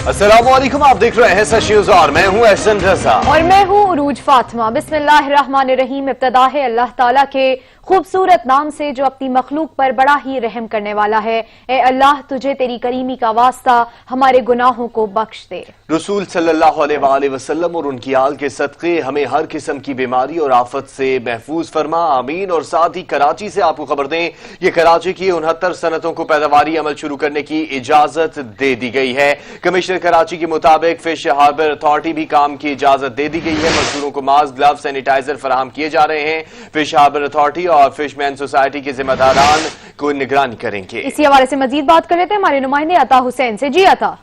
अस्सलामुअलैकुम, आप देख रहे हैं सच न्यूज़ और मैं हूं एहसन रजा और मैं हूं उरूज फातिमा। बिस्मिल्लाहिर्रहमानिर्रहीम। इब्तदा है अल्लाह ताला के खूबसूरत नाम से जो अपनी मखलूक पर बड़ा ही रहम करने वाला है। ए अल्लाह, तुझे तेरी करीमी का वास्ता हमारे गुनाहों को बख्श दे। रसूल सल्लल्लाहु अलैहि वसल्लम और उनकी आल के सदक़े हमें हर किस्म की बीमारी और आफत से महफूज फरमा, आमीन। और साथ ही कराची से आपको खबर दें, ये कराची की 69 सनतों को पैदावारी अमल शुरू करने की इजाजत दे दी गई है। कमिश्नर कराची के मुताबिक फिश हार्बर अथॉरिटी भी काम की इजाजत दे दी गई है। मजदूरों को मास्क, ग्लव, सैनिटाइजर फराहम किए जा रहे हैं। फिश हार्बर अथॉरिटी और फिशमैन सोसाइटी के जिम्मेदारान को निगरानी करेंगे। इसी हवाले से मजीद बात कर लेते हैं हमारे नुमाइंदे अता हुसैन से। जी अता।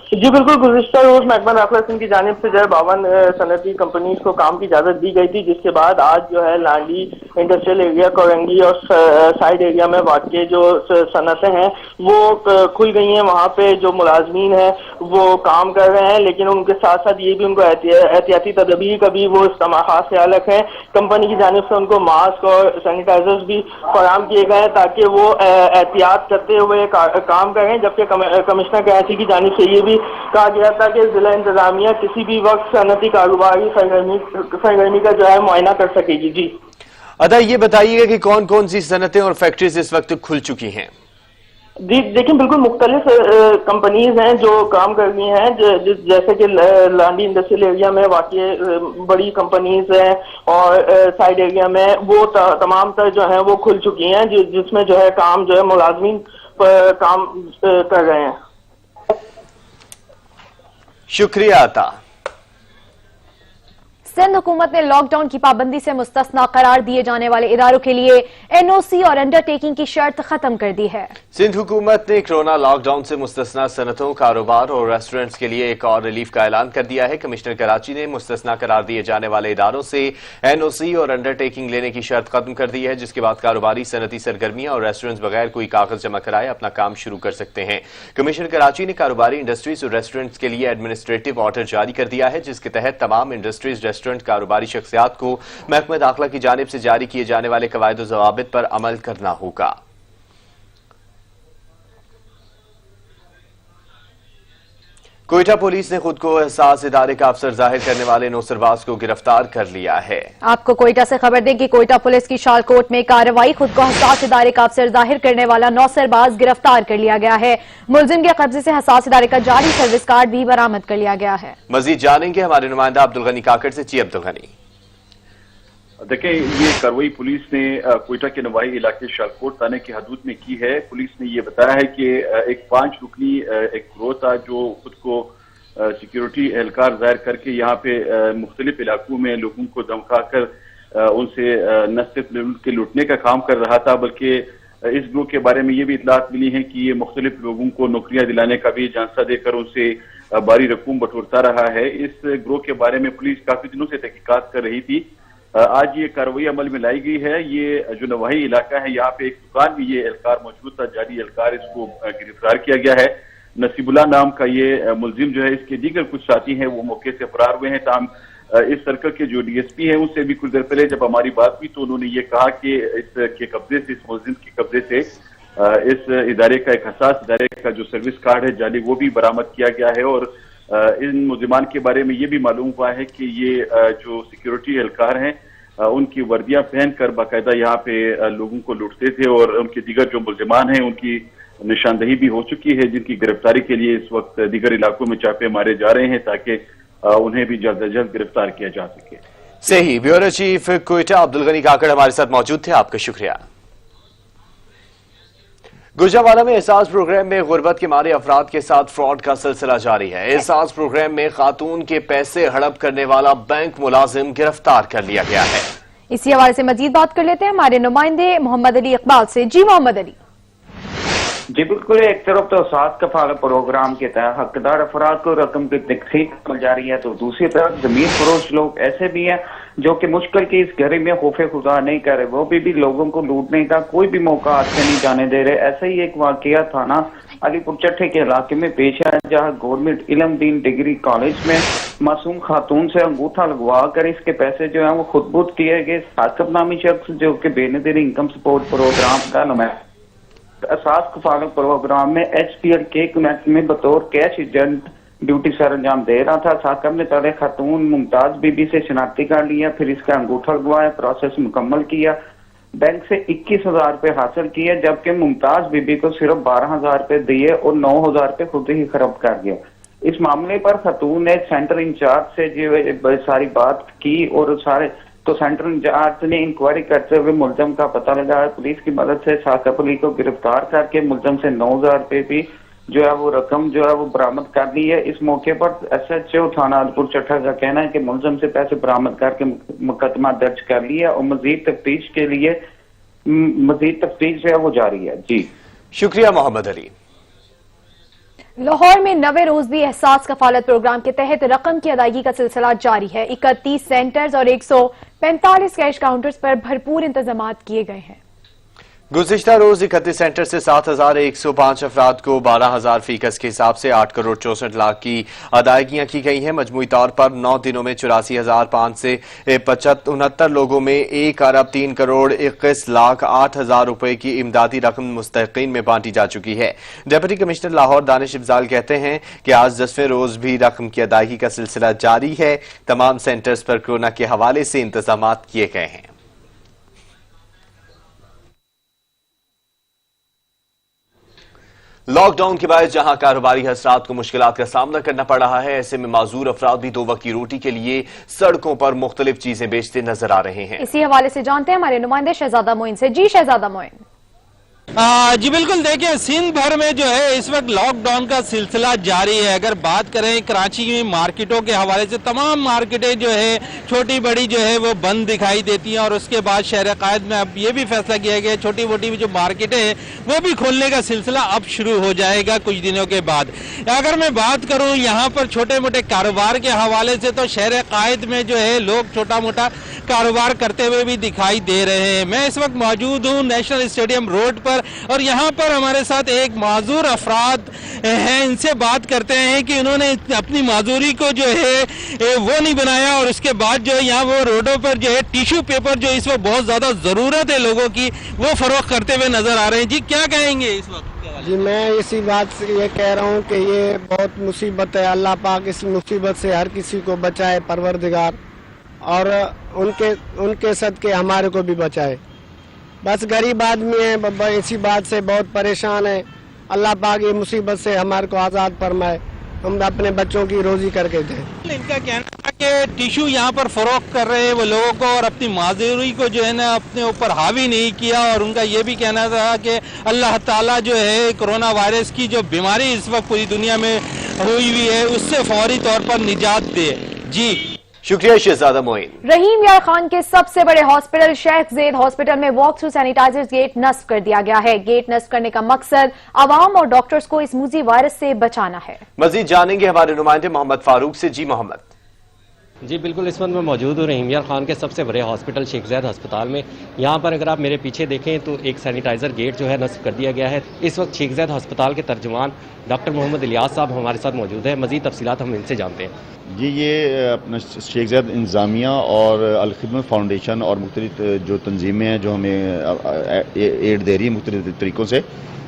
जी बिल्कुल, गुज़िश्ता रोज महकमा दाखिला सिंध की जानिब से 52 सनती कंपनीज को काम की इजाजत दी गई थी, जिसके बाद आज जो है लांडी इंडस्ट्रियल एरिया, कोरंगी और साइड एरिया में वाक़ई जो सनतें हैं वो खुल गई हैं। वहाँ पे जो मुलाजमीन हैं वो काम कर रहे हैं, लेकिन उनके साथ साथ ये भी उनको एहतियाती तदबीर का भी वो खास ख्याल रखें। कंपनी की जानिब से उनको मास्क और सैनिटाइजर्स भी फराहम किए गए हैं ताकि वो एहतियात करते हुए काम करें। जबकि कमिश्नर कराची की जानिब से ये भी कहा गया था कि जिला इंतजामिया किसी भी वक्त सनती कारोबारी सरगर्मी का जो है मुआयना कर सकेगी। जी अदा, ये बताइएगा कि कौन कौन सी सनतें और फैक्ट्रीज इस वक्त खुल चुकी हैं? जी देखिए, बिल्कुल मुख्तलिफ कंपनीज हैं जो काम कर रही हैं, जैसे कि लांडी इंडस्ट्रियल एरिया में वाकई बड़ी कंपनीज हैं और साइड एरिया में वो तमाम तर जो है वो खुल चुकी हैं, जिसमें जो है काम जो है मुलाजमीन काम कर रहे हैं। शुक्रिया अता। सिंध हुकूमत ने लॉकडाउन की पाबंदी से मुस्तस्ना करार दिए जाने वाले इदारों के लिए एनओसी और अंडरटेकिंग की शर्त खत्म कर दी है। सिंध हुकूमत ने कोरोना लॉकडाउन से मुस्तस्ना सनतों, कारोबार और रेस्टोरेंट्स के लिए एक और रिलीफ का ऐलान कर दिया है। कमिश्नर कराची ने मुस्तस्ना करार दिए जाने वाले इदारों से एनओसी और अंडरटेकिंग लेने की शर्त खत्म कर दी है, जिसके बाद कारोबारी सनती सरगर्मियां और रेस्टोरेंट्स बगैर कोई कागज जमा कराए अपना काम शुरू कर सकते हैं। कमिश्नर कराची ने कारोबारी इंडस्ट्रीज और रेस्टोरेंट्स के लिए एडमिनिस्ट्रेटिव ऑर्डर जारी कर दिया है, जिसके तहत तमाम इंडस्ट्रीज, कारोबारी शख्सियात को महकमा दाखिला की जानिब से जारी किए जाने वाले कवायद और ज़वाबित पर अमल करना होगा। कोयटा पुलिस ने खुद को एहसास इदारे का अफसर जाहिर करने वाले नौसरबाज को गिरफ्तार कर लिया है। आपको कोयटा से खबर दें कि कोयटा पुलिस की शालकोट में कार्रवाई, खुद को एहसास इदारे का अफसर जाहिर करने वाला नौसरबाज गिरफ्तार कर लिया गया है। मुलजिम के कब्जे से एहसास इदारे का जारी सर्विस कार्ड भी बरामद कर लिया गया है। मजीद जानेंगे हमारे नुमाइंदा अब्दुल गनी काकड़ से। जी अब्दुल गनी। देखें, ये कार्रवाई पुलिस ने कोयटा के नवाही इलाके शालकोट थाने की हदूद में की है। पुलिस ने ये बताया है कि एक 5 रुकनी एक गिरोह था जो खुद को सिक्योरिटी एहलकार जाहिर करके यहाँ पे मुख्तलिफ इलाकों में लोगों को धमका कर उनसे न सिर्फ के लूटने का काम कर रहा था, बल्कि इस गिरोह के बारे में ये भी इतलात मिली है कि ये मुख्तलिफ लोगों को नौकरियां दिलाने का भी झांसा देकर उनसे भारी रकूम बटोरता रहा है। इस गिरोह के बारे में पुलिस काफी दिनों से तहकीकात कर रही थी। आज ये कार्रवाई अमल में लाई गई है। ये जो नवाही इलाका है, यहाँ पे एक दुकान में ये एहलकार मौजूद था, जारी एहलकार, इसको गिरफ्तार किया गया है। नसीबुल्ला नाम का ये मुलजिम जो है, इसके दीगर कुछ साथी हैं वो मौके से फरार हुए हैं। ताम इस सर्कल के जो डीएसपी हैं उनसे भी कुछ देर पहले जब हमारी बात हुई तो उन्होंने ये कहा कि इसके कब्जे से, इस मुलजिम के कब्जे से इस इदारे का, एक हसास इदारे का जो सर्विस कार्ड है जाली, वो भी बरामद किया गया है। और इन मुलजिमान के बारे में ये भी मालूम हुआ है कि ये जो सिक्योरिटी एहलकार हैं उनकी वर्दियां पहनकर बाकायदा यहाँ पे लोगों को लूटते थे और उनके दीगर जो मुलजिमान हैं उनकी निशानदही भी हो चुकी है, जिनकी गिरफ्तारी के लिए इस वक्त दीगर इलाकों में छापे मारे जा रहे हैं ताकि उन्हें भी जल्द अज जल्द गिरफ्तार किया जा सके। सही। ब्यूरो चीफ कोयटा अब्दुल गनी काकड़ हमारे साथ मौजूद थे, आपका शुक्रिया। गुजरावाला में एहसास प्रोग्राम में गुर्बत के मारे अफराद के साथ फ्रॉड का सिलसिला जारी है। एहसास प्रोग्राम में खातून के पैसे हड़प करने वाला बैंक मुलाजिम गिरफ्तार कर लिया गया है। इसी हवाले से मजीद बात कर लेते हैं हमारे नुमाइंदे मोहम्मद अली इकबाल से। जी मोहम्मद अली। जी बिल्कुल, एक तरफ तो सात कफाल प्रोग्राम के तहत हकदार अफराद को रकम की तकसीम मिल जा रही है, तो दूसरी तरफ जमीन फरोश लोग ऐसे भी हैं जो कि मुश्किल की इस घड़ी में खौफे खुदा नहीं कर रहे, वो भी लोगों को लूटने का कोई भी मौका हाथ से नहीं जाने दे रहे। ऐसा ही एक वाकया थाना अलीपुर चट्टे के इलाके में पेश है, जहाँ गवर्नमेंट इल्म दीन डिग्री कॉलेज में मासूम खातून से अंगूठा लगवा कर इसके पैसे जो है वो खुदबुद किए गए। साकिब नामी शख्स जो कि बेनजीर इनकम सपोर्ट प्रोग्राम का नुमाइंदा एहसास कफालत प्रोग्राम में HPL के कनेक्ट में बतौर कैश एजेंट ड्यूटी सर अंजाम दे रहा था। साकब ने पहले खातून मुमताज बीबी से शनाख्ती कार्ड लिया, फिर इसका अंगूठा लगवाया, प्रोसेस मुकम्मल किया, बैंक से 21,000 रुपए हासिल किए, जबकि मुमताज बीबी को सिर्फ 12,000 रुपए दिए और 9,000 रुपए खुद ही खर्च कर गया। इस मामले पर खातून ने सेंटर इंचार्ज से जो सारी बात की और सारे तो सेंटर इंचार्ज ने इंक्वायरी करते हुए मुलजम का पता लगाया। पुलिस की मदद से साकब अली को गिरफ्तार करके मुलजम से 9,000 रुपए भी जो है वो रकम जो है वो बरामद कर ली है। इस मौके पर SHO थाना अलीपुर चट्टा का कहना है कि मुलजम से पैसे बरामद करके मुकदमा दर्ज कर लिया और मजीद तफ्तीश जो है वो जारी है। जी शुक्रिया मोहम्मद अली। लाहौर में 90 रोज़ी एहसास कफालत प्रोग्राम के तहत रकम की अदायगी का सिलसिला जारी है। 31 सेंटर्स और 145 कैश काउंटर्स पर भरपूर इंतजाम किए गए हैं। गुज़िश्ता रोज 31 सेंटर से 7,105 अफराद को 12,000 फीकस के हिसाब से 8 करोड़ 64 लाख की अदायगियां की गई हैं। मजमूई तौर पर 9 दिनों में 84,500 से 69 लोगों में 1 अरब 3 करोड़ 21 लाख 8 हजार रुपए की इमदादी रकम मुस्तहिकीन में बांटी जा चुकी है। डिप्टी कमिश्नर लाहौर दानिश इफ्जाल कहते हैं कि आज 10वें रोज भी रकम की अदायगी का सिलसिला जारी है। तमाम सेंटर्स पर कोरोना के हवाले से इंतजाम किए गए हैं। लॉकडाउन के बाद जहां कारोबारी हजरात को मुश्किलात का सामना करना पड़ रहा है, ऐसे में माजूर अफराद भी 2 वक्त की रोटी के लिए सड़कों पर मुख्तलिफ चीजें बेचते नजर आ रहे हैं। इसी हवाले से जानते हैं हमारे नुमाइंदे शहजादा मोइन से। जी शहजादा मोइन। जी बिल्कुल, देखिए सिंध भर में जो है इस वक्त लॉकडाउन का सिलसिला जारी है। अगर बात करें कराची में मार्केटों के हवाले से, तमाम मार्केटें जो है छोटी बड़ी जो है वो बंद दिखाई देती हैं और उसके बाद शहर कायद में अब ये भी फैसला किया गया है छोटी मोटी जो मार्केटें हैं वो भी खोलने का सिलसिला अब शुरू हो जाएगा कुछ दिनों के बाद। अगर मैं बात करूँ यहाँ पर छोटे मोटे कारोबार के हवाले से, तो शहर कायद में जो है लोग छोटा मोटा कारोबार करते हुए भी दिखाई दे रहे हैं। मैं इस वक्त मौजूद हूँ नेशनल स्टेडियम रोड पर और यहाँ पर हमारे साथ एक माजूर अफराद हैं। इनसे बात करते हैं कि उन्होंने अपनी माजूरी को जो है वो नहीं बनाया और उसके बाद जो है यहाँ वो रोडों पर जो है टिश्यू पेपर जो इस वक्त बहुत ज्यादा जरूरत है लोगों की, वो फरोख्त करते हुए नजर आ रहे हैं। जी क्या कहेंगे इस वक्त? जी मैं इसी बात से ये कह रहा हूँ कि ये बहुत मुसीबत है। अल्लाह पाक इस मुसीबत से हर किसी को बचाए परवरदिगार, और उनके सदके हमारे को भी बचाए। बस गरीब आदमी है, इसी बात से बहुत परेशान है। अल्लाह पाक ये मुसीबत से हमारे को आज़ाद फरमाए, हम अपने बच्चों की रोजी करके दें। इनका कहना है कि टिश्यू यहाँ पर फरोख्त कर रहे हैं वो लोगों को और अपनी माजूरी को जो है ना अपने ऊपर हावी नहीं किया, और उनका ये भी कहना था कि अल्लाह ताला जो है कोरोना वायरस की जो बीमारी इस वक्त पूरी दुनिया में हुई हुई है उससे फौरी तौर पर निजात दे। जी शुक्रिया शहजादा मोइन। रहीम यार खान के सबसे बड़े हॉस्पिटल शेख ज़ैद हॉस्पिटल में वॉक थ्रू सैनिटाइजर्स गेट नस्ब कर दिया गया है। गेट नस्ब करने का मकसद आवाम और डॉक्टर्स को इस मूजी वायरस से बचाना है। मजीद जानेंगे हमारे नुमाइंदे मोहम्मद फारूक से। जी मोहम्मद। जी बिल्कुल, इस वक्त मैं मौजूद हूँ रहीम यार खान के सबसे बड़े हॉस्पिटल शेख ज़ैद अस्पताल में। यहाँ पर अगर आप मेरे पीछे देखें तो एक सैनिटाइज़र गेट जो है नस्ब कर दिया गया है। इस वक्त शेख ज़ैद अस्पताल के तर्जुमान डॉक्टर मोहम्मद इलियास साहब हमारे साथ मौजूद है। मज़ीद तफसीलात हम इनसे जानते हैं। जी ये अपना शेख ज़ैद इंतज़ामिया और अल-खिदमत फाउंडेशन और मुख्तलिफ जो तंजीमें हैं जो हमें एड दे रही है मुख्तलिफ तरीक़ों से,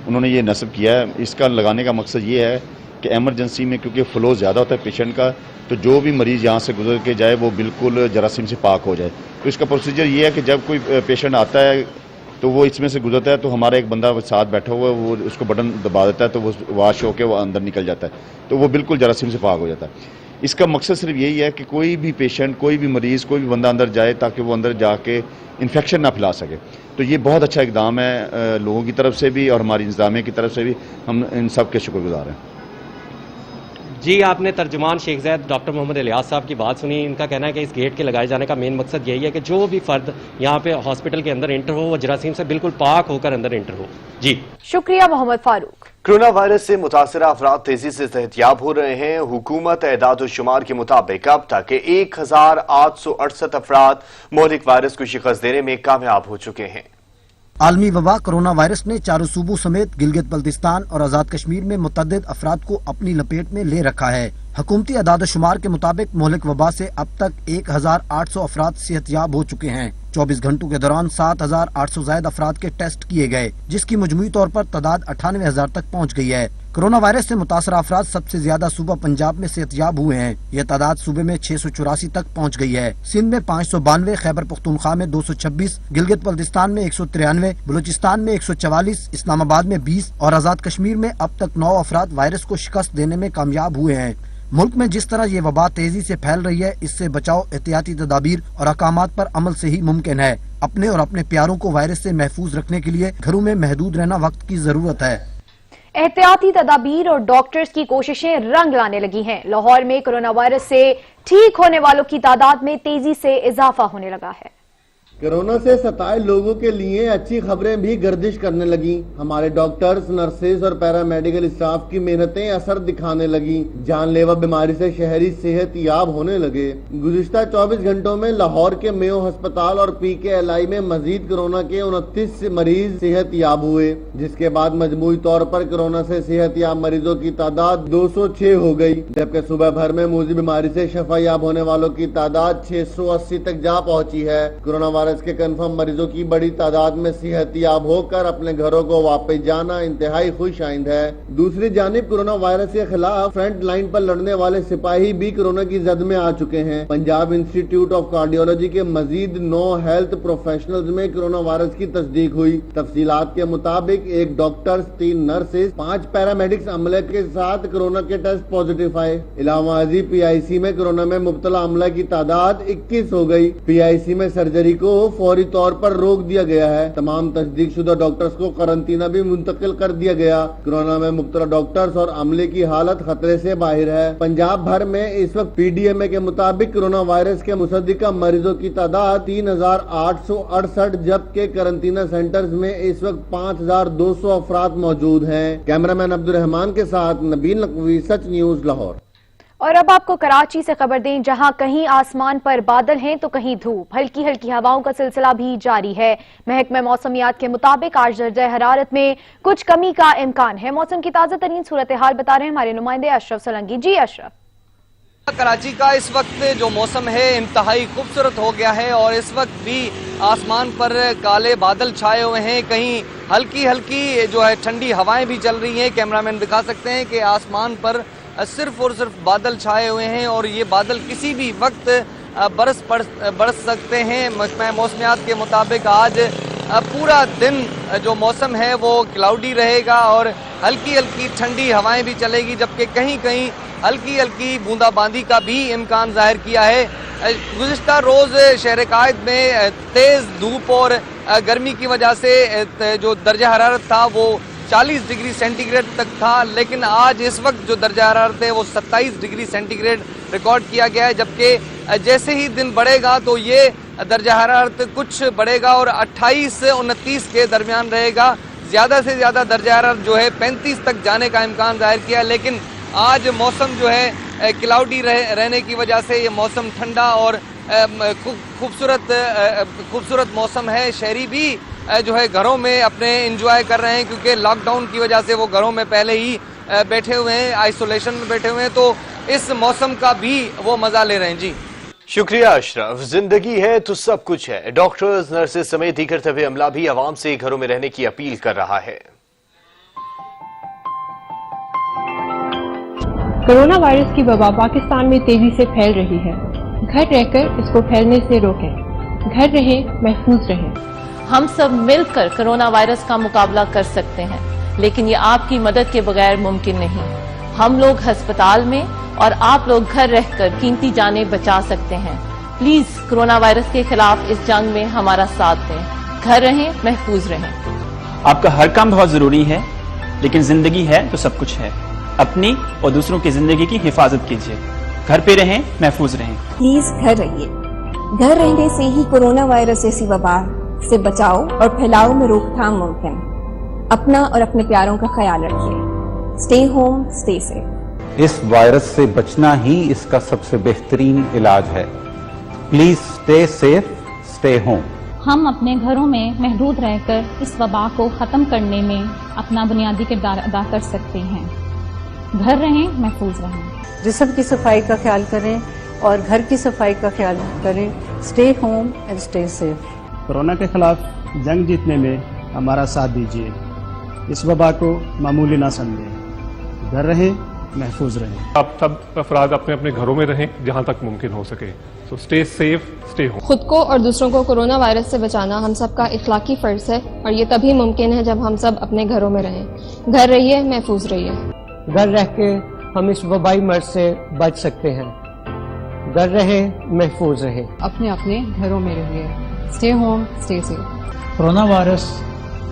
उन्होंने ये नस्ब किया है। इसका लगाने का मकसद ये है कि एमरजेंसी में क्योंकि फ़्लो ज़्यादा होता है पेशेंट का, तो जो भी मरीज़ यहाँ से गुजर के जाए वो बिल्कुल जरासीम से पाक हो जाए। तो इसका प्रोसीजर ये है कि जब कोई पेशेंट आता है तो वो इसमें से गुजरता है तो हमारा एक बंदा साथ बैठा हुआ है, वो उसको बटन दबा देता है तो वो वाश होकर वो अंदर निकल जाता है, तो वो बिल्कुल जरासीम से पाक हो जाता है। इसका मकसद सिर्फ यही है कि कोई भी पेशेंट, कोई भी मरीज़, कोई भी बंदा अंदर जाए ताकि वो अंदर जाके इन्फेक्शन ना फैला सके। तो ये बहुत अच्छा इकदाम है लोगों की तरफ से भी और हमारी इंतज़ामिया की तरफ से भी, हम इन सब के शुक्रगुजार हैं। जी आपने तर्जुमान शेख ज़ैद डॉक्टर मोहम्मद इलियास साहब की बात सुनी। इनका कहना है कि इस गेट के लगाए जाने का मेन मकसद यही है कि जो भी फर्द यहाँ पे हॉस्पिटल के अंदर इंटर हो वो जरासीम से बिल्कुल पाक होकर अंदर इंटर हो। जी शुक्रिया मोहम्मद फारूक। कोरोना वायरस से मुतासरा अफराद तेजी से सेहतियाब हो रहे हैं। हुकूमत एदाद शुमार के मुताबिक अब तक 1,868 अफराद मोहलिक वायरस को शिकस्त देने में कामयाब हो चुके हैं। आलमी वबा कोरोना वायरस ने चारों सूबों समेत गिलगित बल्तिस्तान और आजाद कश्मीर में मुतअद्दिद अफराद को अपनी लपेट में ले रखा है। हुकूमती अदाद शुमार के मुताबिक मोहलिक वबा से अब तक 1,800 अफराद सेहतियाब हो चुके हैं। 24 घंटों के दौरान 7,800 जायद अफराद के टेस्ट किए गए, जिसकी मजमूई तौर पर तादाद 98,000 तक पहुँच गई है। कोरोना वायरस से मुतासर अफराद सबसे ज्यादा सूबा पंजाब में सेहतयाब हुए हैं। यह तादाद सूबे में 684 तक पहुँच गई है। सिंध में 592, खैबर पख्तूनख्वा में 226, गिलगित बल्तिस्तान में 193, बलूचिस्तान में 144, इस्लामाबाद में 20 और आजाद कश्मीर में अब तक 9 अफराद वायरस को शिकस्त देने में कामयाब हुए हैं। मुल्क में जिस तरह ये वबा तेजी से फैल रही है, इससे बचाव, एहतियाती तदाबीर और अहकामात पर अमल से ही मुमकिन है। अपने और अपने प्यारों को वायरस से महफूज रखने के लिए घरों में महदूद रहना वक्त की जरूरत है। एहतियाती तदाबीर और डॉक्टर्स की कोशिशें रंग लाने लगी हैं। लाहौर में कोरोना वायरस से ठीक होने वालों की तादाद में तेजी से इजाफा होने लगा है। कोरोना से सताए लोगों के लिए अच्छी खबरें भी गर्दिश करने लगी। हमारे डॉक्टर्स, नर्सेज और पैरामेडिकल स्टाफ की मेहनतें असर दिखाने लगी। जानलेवा बीमारी से शहरी सेहत याब होने लगे। गुज़िश्ता 24 घंटों में लाहौर के मेयो अस्पताल और PKLI में मजीद कोरोना के 29 मरीज सेहत याब हुए, जिसके बाद मजमूई तौर पर कोरोना से सेहत याब मरीजों की तादाद 206 हो गई, जबकि सुबह भर में मूजी बीमारी से शफा याब होने वालों की तादाद 680 तक जा पहुंची है। कोरोना वायरस के कन्फर्म मरीजों की बड़ी तादाद में सेहतयाब होकर अपने घरों को वापस जाना इंतहाई खुश आइंद है। दूसरी जानिब कोरोना वायरस के खिलाफ फ्रंट लाइन पर लड़ने वाले सिपाही भी कोरोना की जद में आ चुके हैं। पंजाब इंस्टीट्यूट ऑफ कार्डियोलॉजी के मजीद 9 हेल्थ प्रोफेशनल्स में कोरोना वायरस की तस्दीक हुई। तफसीलात के मुताबिक 1 डॉक्टर, 3 नर्सेज, 5 पैरामेडिक्स अमले के साथ कोरोना के टेस्ट पॉजिटिव आए। इलाहाबादी PIC में कोरोना में मुब्तला अमला की तादाद 21 हो गई। PIC में सर्जरी को फौरी तौर पर रोक दिया गया है। तमाम तस्दीक शुदा डॉक्टर्स को करंतना भी मुंतकिल कर दिया गया। कोरोना में मुब्तला डॉक्टर्स और अमले की हालत खतरे से बाहर है। पंजाब भर में इस वक्त PDMA के मुताबिक कोरोना वायरस के मुसद्दिका मरीजों की तादाद 3868, जबकि करंतना सेंटर्स में इस वक्त 5200 अफराद मौजूद हैं। कैमरामैन अब्दुल रहमान के साथ नबील नकवी, सच न्यूज, लाहौर। और अब आपको कराची से खबर दें, जहां कहीं आसमान पर बादल हैं तो कहीं धूप। हल्की हल्की हवाओं का सिलसिला भी जारी है। महकमा मौसमियात के मुताबिक आज दर्जा हरारत में कुछ कमी का इम्कान है। मौसम की ताज़ा तरीन सूरत हाल बता रहे हैं हमारे नुमाइंदे अशरफ सोलंकी। जी अशरफ। कराची का इस वक्त जो मौसम है इंतहाई खूबसूरत हो गया है और इस वक्त भी आसमान पर काले बादल छाए हुए हैं। कहीं हल्की हल्की जो है ठंडी हवाएं भी चल रही हैं। कैमरामैन दिखा सकते हैं कि आसमान पर सिर्फ और सिर्फ बादल छाए हुए हैं और ये बादल किसी भी वक्त बरस सकते हैं। महकमा मौसमियात के मुताबिक आज पूरा दिन जो मौसम है वो क्लाउडी रहेगा और हल्की हल्की ठंडी हवाएं भी चलेगी, जबकि कहीं कहीं हल्की हल्की बूंदाबांदी का भी इम्कान जाहिर किया है। गुज़िश्ता रोज़ शहर कायद में तेज़ धूप और गर्मी की वजह से जो दर्जा हरारत था वो 40 डिग्री सेंटीग्रेड तक था, लेकिन आज इस वक्त जो दर्जा हरारत है वो 27 डिग्री सेंटीग्रेड रिकॉर्ड किया गया है। जबकि जैसे ही दिन बढ़ेगा तो ये दर्जा हरारत कुछ बढ़ेगा और 28 से 29 के दरमियान रहेगा। ज़्यादा से ज़्यादा दर्जा हरारत जो है 35 तक जाने का इम्कान जाहिर किया, लेकिन आज मौसम जो है क्लाउडी रहने की वजह से ये मौसम ठंडा और खूबसूरत मौसम है। शहरी भी जो है घरों में अपने एंजॉय कर रहे हैं, क्योंकि लॉकडाउन की वजह से वो घरों में पहले ही बैठे हुए हैं, आइसोलेशन में बैठे हुए हैं, तो इस मौसम का भी वो मजा ले रहे हैं। जी शुक्रिया अशरफ। जिंदगी है तो सब कुछ है। डॉक्टर्स, नर्सेज समेत दीगर तबी अमला भी आवाम से घरों में रहने की अपील कर रहा है। कोरोना वायरस की वबा पाकिस्तान में तेजी से फैल रही है। घर रहकर इसको फैलने से रोकें। घर रहें, महफूज रहें। हम सब मिलकर कोरोना वायरस का मुकाबला कर सकते हैं, लेकिन ये आपकी मदद के बगैर मुमकिन नहीं। हम लोग अस्पताल में और आप लोग घर रहकर कीमती जानें बचा सकते हैं। प्लीज कोरोना वायरस के खिलाफ इस जंग में हमारा साथ दें। घर रहें, महफूज रहें। आपका हर काम बहुत जरूरी है, लेकिन जिंदगी है तो सब कुछ है। अपनी और दूसरों की जिंदगी की हिफाजत कीजिए। घर पे रहें, महफूज रहें। प्लीज घर रहिए। घर रहने से ही कोरोना वायरस जैसी वबा से बचाव और फैलाव में रोकथाम मुमकिन। अपना और अपने प्यारों का ख्याल रखिए। Stay home, stay safe. इस वायरस से बचना ही इसका सबसे बेहतरीन इलाज है। Please stay safe, stay home. हम अपने घरों में महदूद रहकर इस वबा को खत्म करने में अपना बुनियादी किरदार अदा कर सकते हैं। घर रहें, महफूज रहें। जिस्म की सफाई का ख्याल करें और घर की सफाई का ख्याल करें। Stay home and stay safe. Corona के खिलाफ जंग जीतने में हमारा साथ दीजिए। इस वबा को मामूली ना समझें। घर रहें, महफूज रहें। आप सब अफराद अपने अपने घरों में रहें जहां तक मुमकिन हो सके। So stay safe, stay home. खुद को और दूसरों को कोरोना वायरस से बचाना हम सबका इखलाकी फर्ज है और ये तभी मुमकिन है जब हम सब अपने घरों में रहें। घर रहिए, महफूज रहिए। घर रह के हम इस वबाई मर्ज से बच सकते हैं। घर रहे, महफूज रहे। अपने अपने घरों में रहिए। Stay home, stay safe. Corona virus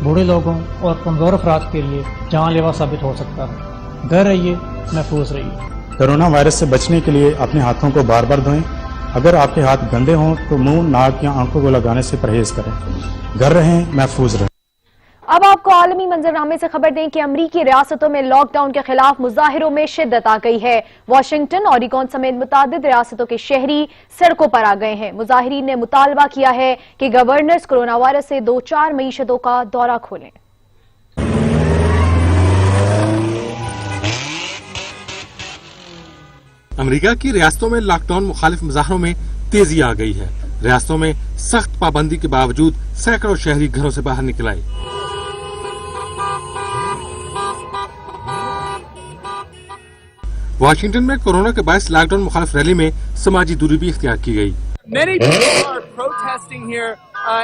बूढ़े लोगों और कमजोर अफराद के लिए जानलेवा साबित हो सकता है। घर रहिए, महफूज रहिए। कोरोना वायरस से बचने के लिए अपने हाथों को बार बार धोएं। अगर आपके हाथ गंदे हों तो मुंह, नाक या आंखों को लगाने से परहेज करें। घर रहें, महफूज रहें। अब आपको आलमी मंजरनामे से खबर दें कि अमरीकी रियासतों में लॉकडाउन के खिलाफ मुजाहिरों में शिद्दत आ गई है। वाशिंगटन, ओरिगोन समेत मुतादिद रियासतों के शहरी सड़कों पर आ गए हैं। मुजाहिरीन ने मुतालबा किया है कि गवर्नर्स कोरोना वायरस से 2-4 मईशतों का दौरा खोलें। अमेरिका की रियासतों में लॉकडाउन मुखालिफ मुजाहरों में तेजी आ गई है। रियासतों में सख्त पाबंदी के बावजूद सैकड़ों शहरी घरों से बाहर निकल आए। वाशिंगटन में कोरोना के बायस लॉकडाउन मुखालिफ रैली में समाजी दूरी भी इख्तियार की गई। Many people are protesting here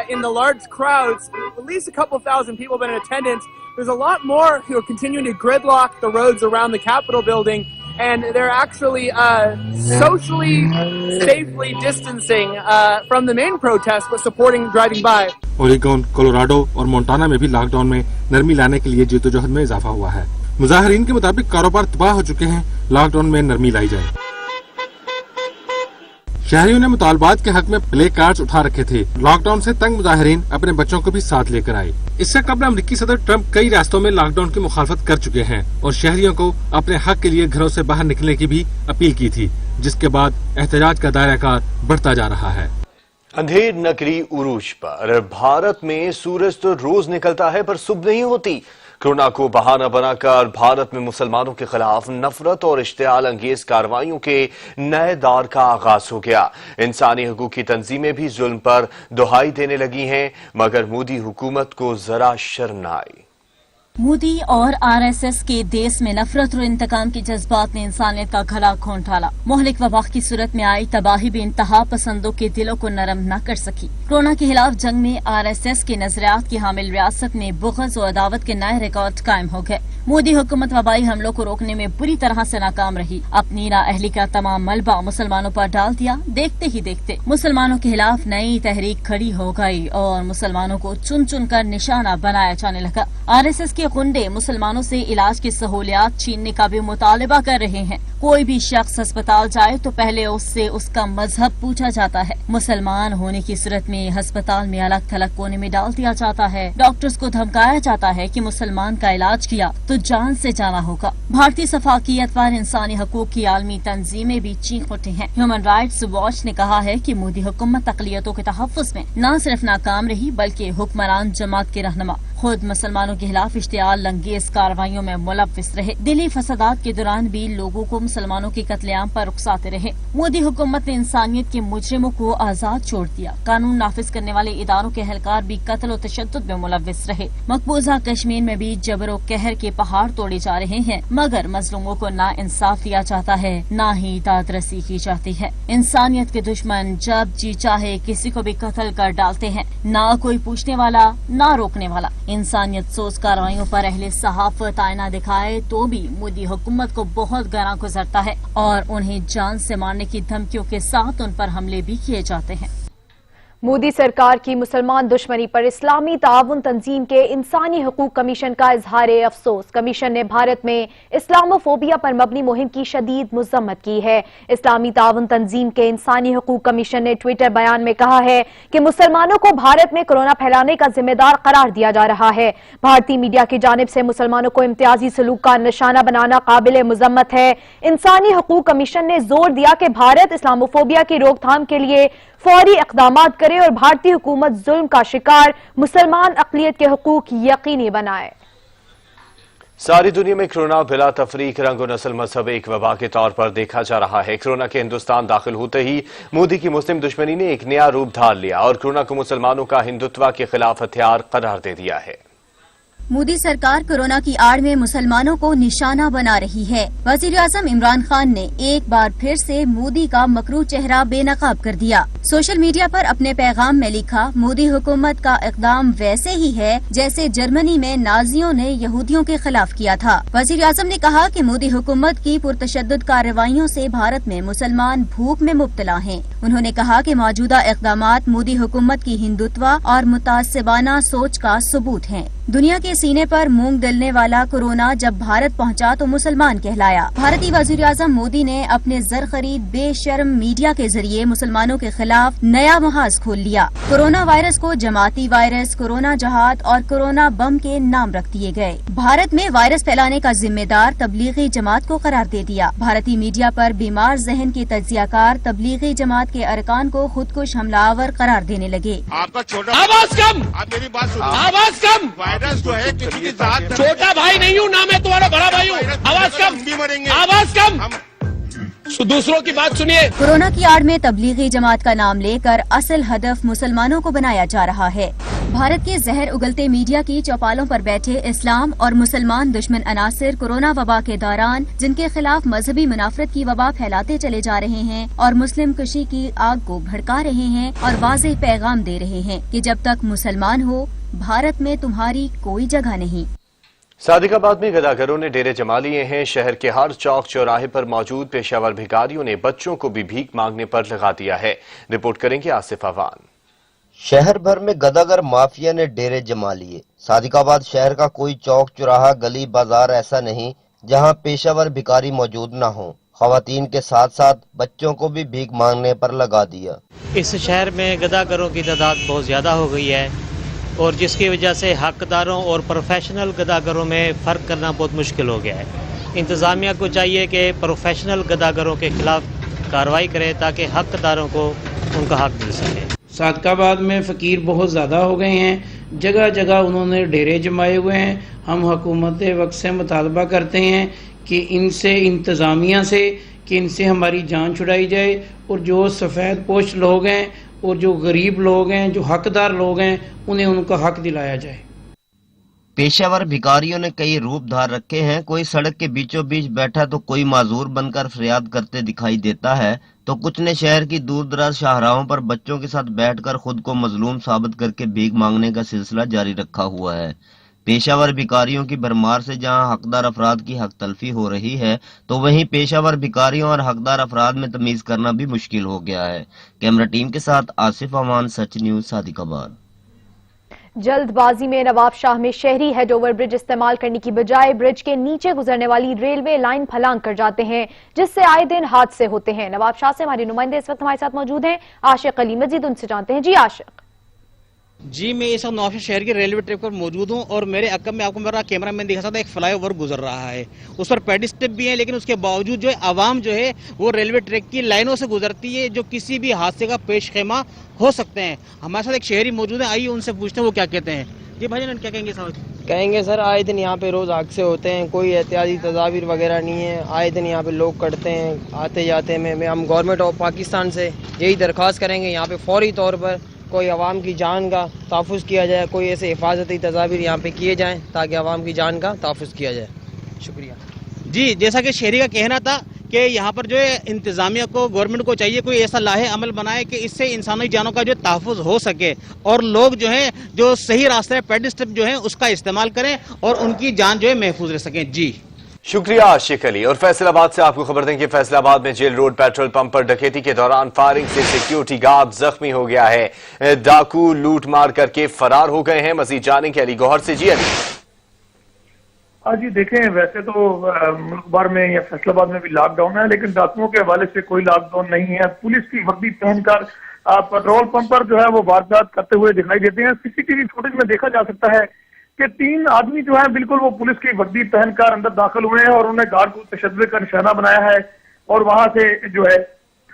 in the large crowds. At least a couple thousand people have been in attendance. There's a lot more who are continuing to gridlock the roads around the Capitol building, and they're actually socially, safely distancing from the main protest, but supporting driving by. Oregon, Colorado और Montana में भी lockdown में नरमी लाने के लिए जद्दोजहद में इजाफा हुआ है। मुजाहिरीन के मुताबिक कारोबार तबाह हो चुके हैं, लॉकडाउन में नरमी लाई जाए। शहरियों ने मुतालबात के हक में प्ले कार्ड्स उठा रखे थे। लॉकडाउन से तंग मुजाहिरीन अपने बच्चों को भी साथ लेकर आए। इससे कबल अमेरिकी सदर ट्रंप कई रियासतों में लॉकडाउन की मुखालफत कर चुके हैं और शहरियों को अपने हक के लिए घरों से बाहर निकलने की भी अपील की थी, जिसके बाद एहतजाज का दायरा कार बढ़ता जा रहा है। अंधेर नगरी उरूज पर भारत में सूरज तो रोज निकलता है पर सुबह नहीं होती। कोरोना को बहाना बनाकर भारत में मुसलमानों के खिलाफ नफरत और इश्तियाल अंगेज कार्रवाइयों के नए दौर का आगाज हो गया। इंसानी हकूक की तंजीमें भी जुल्म पर दुहाई देने लगी हैं, मगर मोदी हुकूमत को जरा शर्म न आई। मोदी और आरएसएस के देश में नफरत और इंतकाम के जज्बात ने इंसानियत का गला घोंट डाला। मोहलिक वबा की सूरत में आई तबाही भी इंतहा पसंदों के दिलों को नरम न कर सकी। कोरोना के खिलाफ जंग में आरएसएस के नजरियात की हामिल रियासत में बुग़्ज़ और अदावत के नए रिकॉर्ड कायम हो गए। मोदी हुकूमत वबाई हमलों को रोकने में बुरी तरह से नाकाम रही। अपनी नाअहली का तमाम मलबा मुसलमानों पर डाल दिया। देखते ही देखते मुसलमानों के खिलाफ नई तहरीक खड़ी हो गई और मुसलमानों को चुन चुन कर निशाना बनाया जाने लगा। आरएसएस के गुंडे मुसलमानों से इलाज की सहूलियात छीनने का भी मुतालिबा कर रहे हैं। कोई भी शख्स अस्पताल जाए तो पहले उससे उसका मजहब पूछा जाता है। मुसलमान होने की सूरत में अस्पताल में अलग थलग कोने में डाल दिया जाता है। डॉक्टर्स को धमकाया जाता है कि मुसलमान का इलाज किया तो जान से जाना होगा। भारतीय सफाकियत पर इंसानी हकूक की आलमी तंजीमें भी चीख उठी हैं। ह्यूमन राइट्स वॉच ने कहा है कि मोदी हुकूमत अक़लियतों के तहफ़्फ़ुज़ में न सिर्फ नाकाम रही बल्कि हुक्मरान जमात के रहनुमा खुद मुसलमानों के खिलाफ इश्तियाल अंगेज कार्रवाइयों में मुलव्विस रहे। दिली फसादात के दौरान भी लोगों को मुसलमानों के कत्लेआम पर रुखसाते रहे। मोदी हुकूमत ने इंसानियत के मुजरिमों को आजाद छोड़ दिया। कानून नाफिज करने वाले इदारों के एहलकार भी कत्ल और तशद्दुद में मुलव्विस रहे। मकबूजा कश्मीर में भी जबर और कहर के पहाड़ तोड़े जा रहे हैं, मगर मजलूमों को ना इंसाफ दिया जाता है, ना ही दादरसी की जाती है। इंसानियत के दुश्मन जब जी चाहे किसी को भी कत्ल कर डालते हैं, ना कोई पूछने वाला ना रोकने वाला। इंसानियत सोच कार्रवाइयों पर अहले सहाफत आईना दिखाए तो भी मोदी हुकूमत को बहुत गहरा गुजरता है और उन्हें जान से मारने की धमकियों के साथ उन पर हमले भी किए जाते हैं। मोदी सरकार की मुसलमान दुश्मनी पर इस्लामी ताउन तंजीम के इंसानी हकूक कमीशन का इजहार अफसोस। कमीशन ने भारत में इस्लामोफोबिया पर मबनी मुहिम की शदीद मजम्मत की है। इस्लामी ताउन तंजीम के इंसानी हकूक कमीशन ने ट्विटर बयान में कहा है कि मुसलमानों को भारत में कोरोना फैलाने का जिम्मेदार करार दिया जा रहा है। भारतीय मीडिया की जानिब से मुसलमानों को इम्तियाजी सलूक का निशाना बनाना काबिल मजम्मत है। इंसानी हकूक कमीशन ने जोर दिया कि भारत इस्लामोफोबिया की रोकथाम के लिए फौरी इक़दामात करे और भारतीय हुकूमत जुल्म का शिकार मुसलमान अक़लियत के हुकूक यकीनी बनाए। सारी दुनिया में कोरोना बिला तफरीक रंग और नस्ल मजहब एक वबा के तौर पर देखा जा रहा है। कोरोना के हिंदुस्तान दाखिल होते ही मोदी की मुस्लिम दुश्मनी ने एक नया रूप धार लिया और कोरोना को मुसलमानों का हिंदुत्व के खिलाफ हथियार करार दे दिया है। मोदी सरकार कोरोना की आड़ में मुसलमानों को निशाना बना रही है। वजीर आजम इमरान खान ने एक बार फिर से मोदी का मकरू चेहरा बेनकाब कर दिया। सोशल मीडिया पर अपने पैगाम में लिखा, मोदी हुकूमत का इक़दाम वैसे ही है जैसे जर्मनी में नाजियों ने यहूदियों के खिलाफ किया था। वजीर आजम ने कहा कि मोदी हुकूमत की पुरतशद्दुद कार्रवाइयों से भारत में मुसलमान भूख में मुब्तला हैं। उन्होंने कहा कि मौजूदा इक़दामात मोदी हुकूमत की हिंदुत्व और मुतासिबाना सोच का सबूत हैं। दुनिया के सीने पर मूंग दलने वाला कोरोना जब भारत पहुंचा तो मुसलमान कहलाया। भारतीय वज़ीर आज़म मोदी ने अपने ज़र खरीद बेशर्म मीडिया के जरिए मुसलमानों के खिलाफ नया महाज खोल लिया। कोरोना वायरस को जमाती वायरस, कोरोना जहाद और कोरोना बम के नाम रख दिए गए। भारत में वायरस फैलाने का जिम्मेदार तबलीगी जमात को करार दे दिया। भारतीय मीडिया पर बीमार जहन के तज्जियाकार तबलीगी जमात के अरकान को खुदकुश हमलावर करार देने लगे। आपका छोटा आवाज कम, आप मेरी बात सुनिए, आवाज कम। वायरस जो है किसी की जात, छोटा भाई नहीं हूँ ना, मैं तुम्हारा बड़ा भाई हूँ। आवाज कम, मरेंगे, आवाज कम, दूसरों की बात सुनिए। कोरोना की आड़ में तबलीगी जमात का नाम लेकर असल हदफ मुसलमानों को बनाया जा रहा है। भारत के जहर उगलते मीडिया की चौपालों पर बैठे इस्लाम और मुसलमान दुश्मन अनासिर कोरोना वबा के दौरान जिनके खिलाफ मजहबी मुनाफरत की वबा फैलाते चले जा रहे हैं और मुस्लिम कशी की आग को भड़का रहे हैं और वाज़ेह पैगाम दे रहे हैं कि जब तक मुसलमान हो भारत में तुम्हारी कोई जगह नहीं। सादिकाबाद में गदागरों ने डेरे जमा लिए हैं। शहर के हर चौक चौराहे पर मौजूद पेशावर भिखारियों ने बच्चों को भी भीख मांगने पर लगा दिया है। रिपोर्ट करेंगे आसिफ अवान। शहर भर में गदागर माफिया ने डेरे जमा लिए। सादिकाबाद शहर का कोई चौक चौराहा गली बाजार ऐसा नहीं जहां पेशावर भिखारी मौजूद न हो। खवातीन के साथ साथ बच्चों को भी भीख मांगने पर लगा दिया। इस शहर में गदागरों की तादाद बहुत ज्यादा हो गई है और जिसकी वजह से हकदारों और प्रोफेशनल गदागरों में फ़र्क करना बहुत मुश्किल हो गया है। इंतज़ामिया को चाहिए कि प्रोफेशनल गदागरों के खिलाफ कार्रवाई करे ताकि हकदारों को उनका हक मिल सके। सादिकाबाद में फ़कीर बहुत ज़्यादा हो गए हैं, जगह जगह उन्होंने डेरे जमाए हुए हैं। हम हुकूमत वक्त से मुतालबा करते हैं कि इनसे इंतज़ामिया से कि इनसे हमारी जान छुड़ाई जाए और जो सफ़ेद पोश लोग हैं और जो गरीब लोग हैं, जो हकदार लोग हैं, उन्हें उनका हक दिलाया जाए। पेशावर भिखारियों ने कई रूप धार रखे हैं। कोई सड़क के बीचों बीच बैठा तो कोई माजूर बनकर फरियाद करते दिखाई देता है, तो कुछ ने शहर की दूर दराज शाहराहों पर बच्चों के साथ बैठकर खुद को मजलूम साबित करके भीख मांगने का सिलसिला जारी रखा हुआ है। पेशावर भिखारियों की भरमार से जहां हकदार अफराद की हक तलफी हो रही है, तो वहीं पेशावर भिखारियों और हकदार अफराद में तमीज करना भी मुश्किल हो गया है। कैमरा टीम के साथ आसिफ अमान, सच न्यूज, सादिकाबाद। जल्दबाजी में नवाब शाह में शहरी हेड ओवर ब्रिज इस्तेमाल करने की बजाय ब्रिज के नीचे गुजरने वाली रेलवे लाइन फलांग कर जाते हैं, जिससे आए दिन हादसे होते हैं। नवाब शाह से हमारे नुमाइंदे इस वक्त हमारे साथ मौजूद हैं, आशिक अली। मजीद उनसे जानते हैं। जी आशिक। जी, मैं इस वक्त नौशा शहर के रेलवे ट्रैक पर मौजूद हूं और मेरे अकब में आपको मेरा कैमरा मैन दिखा सकता है, एक फ्लाईओवर गुजर रहा है। उस पर पेडिस्ट्रिप भी है, लेकिन उसके बावजूद जो है आवाम जो है वो रेलवे ट्रैक की लाइनों से गुजरती है, जो किसी भी हादसे का पेश खेमा हो सकते हैं। हमारे साथ एक शहरी मौजूद है, आइए उनसे पूछते हैं वो क्या कहते हैं। जी भाईजान, क्या कहेंगे? कहेंगे सर, आए दिन यहाँ पे रोज हादसे होते हैं, कोई एहतियाती तदाबीर वगैरह नहीं है। आए दिन यहाँ पे लोग करते हैं आते जाते में। हम गवर्नमेंट ऑफ पाकिस्तान से यही दरख्वास्त करेंगे, यहाँ पे फौरी तौर पर कोई आवाम की जान का तहफ़्फ़ुज़ किया जाए, कोई ऐसे हिफाजती तदाबीर यहाँ पे किए जाएँ ताकि आवाम की जान का तहफ़्फ़ुज़ किया जाए। शुक्रिया। जी, जैसा कि शहरी का कहना था कि यहाँ पर जो है इंतजामिया को, गवर्नमेंट को चाहिए कोई ऐसा लाहे अमल बनाए कि इससे इंसानी जानों का जो तहफ़्फ़ुज़ हो सके और लोग जो है जो सही रास्ते पेडिस्ट्रिप जो है उसका इस्तेमाल करें और उनकी जान जो है महफूज रह सकें। जी शुक्रिया आशिक अली। और फैसलाबाद से आपको खबर दें कि फैसलाबाद में जेल रोड पेट्रोल पंप पर डकैती के दौरान फायरिंग से सिक्योरिटी गार्ड जख्मी हो गया है। डाकू लूट मार करके फरार हो गए हैं। मजीद जानेंगे अली गौहर से। जी अली। जी देखें, वैसे तो मुल्क भर में या फैसलाबाद में भी लॉकडाउन है, लेकिन डाकुओं के हवाले से कोई लॉकडाउन नहीं है। पुलिस की वर्दी पहनकर पेट्रोल पंप पर जो है वो वारदात करते हुए दिखाई देते हैं। सीसीटीवी फुटेज में देखा जा सकता है कि 3 आदमी जो है बिल्कुल वो पुलिस की वर्दी पहनकर अंदर दाखिल हुए हैं और उन्होंने गार्ड को तशद्दुद का निशाना बनाया है और वहां से जो है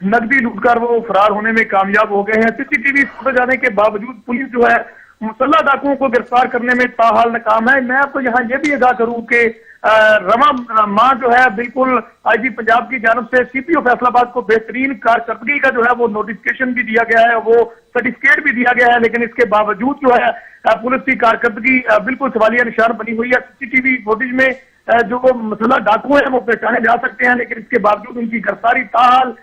नकदी लूटकर वो फरार होने में कामयाब हो गए हैं। सीसीटीवी फुटेज आने के बावजूद पुलिस जो है मुसल्लह डाकुओं को गिरफ्तार करने में ताहाल नाकाम है। मैं आपको यहाँ ये भी आगाह करूँ कि रवा मां जो है बिल्कुल आईजी पंजाब की जानब से सीपीओ फैसलाबाद को बेहतरीन कारकर्दगी का जो है वो नोटिफिकेशन भी दिया गया है, वो सर्टिफिकेट भी दिया गया है, लेकिन इसके बावजूद जो है पुलिस की कारकर्दगी बिल्कुल सवालिया निशान बनी हुई है। सीसीटीवी फुटेज में जो वो मुसल्लह डाकू हैं वो पहचाने जा सकते हैं, लेकिन इसके बावजूद उनकी गिरफ्तारी ताहाल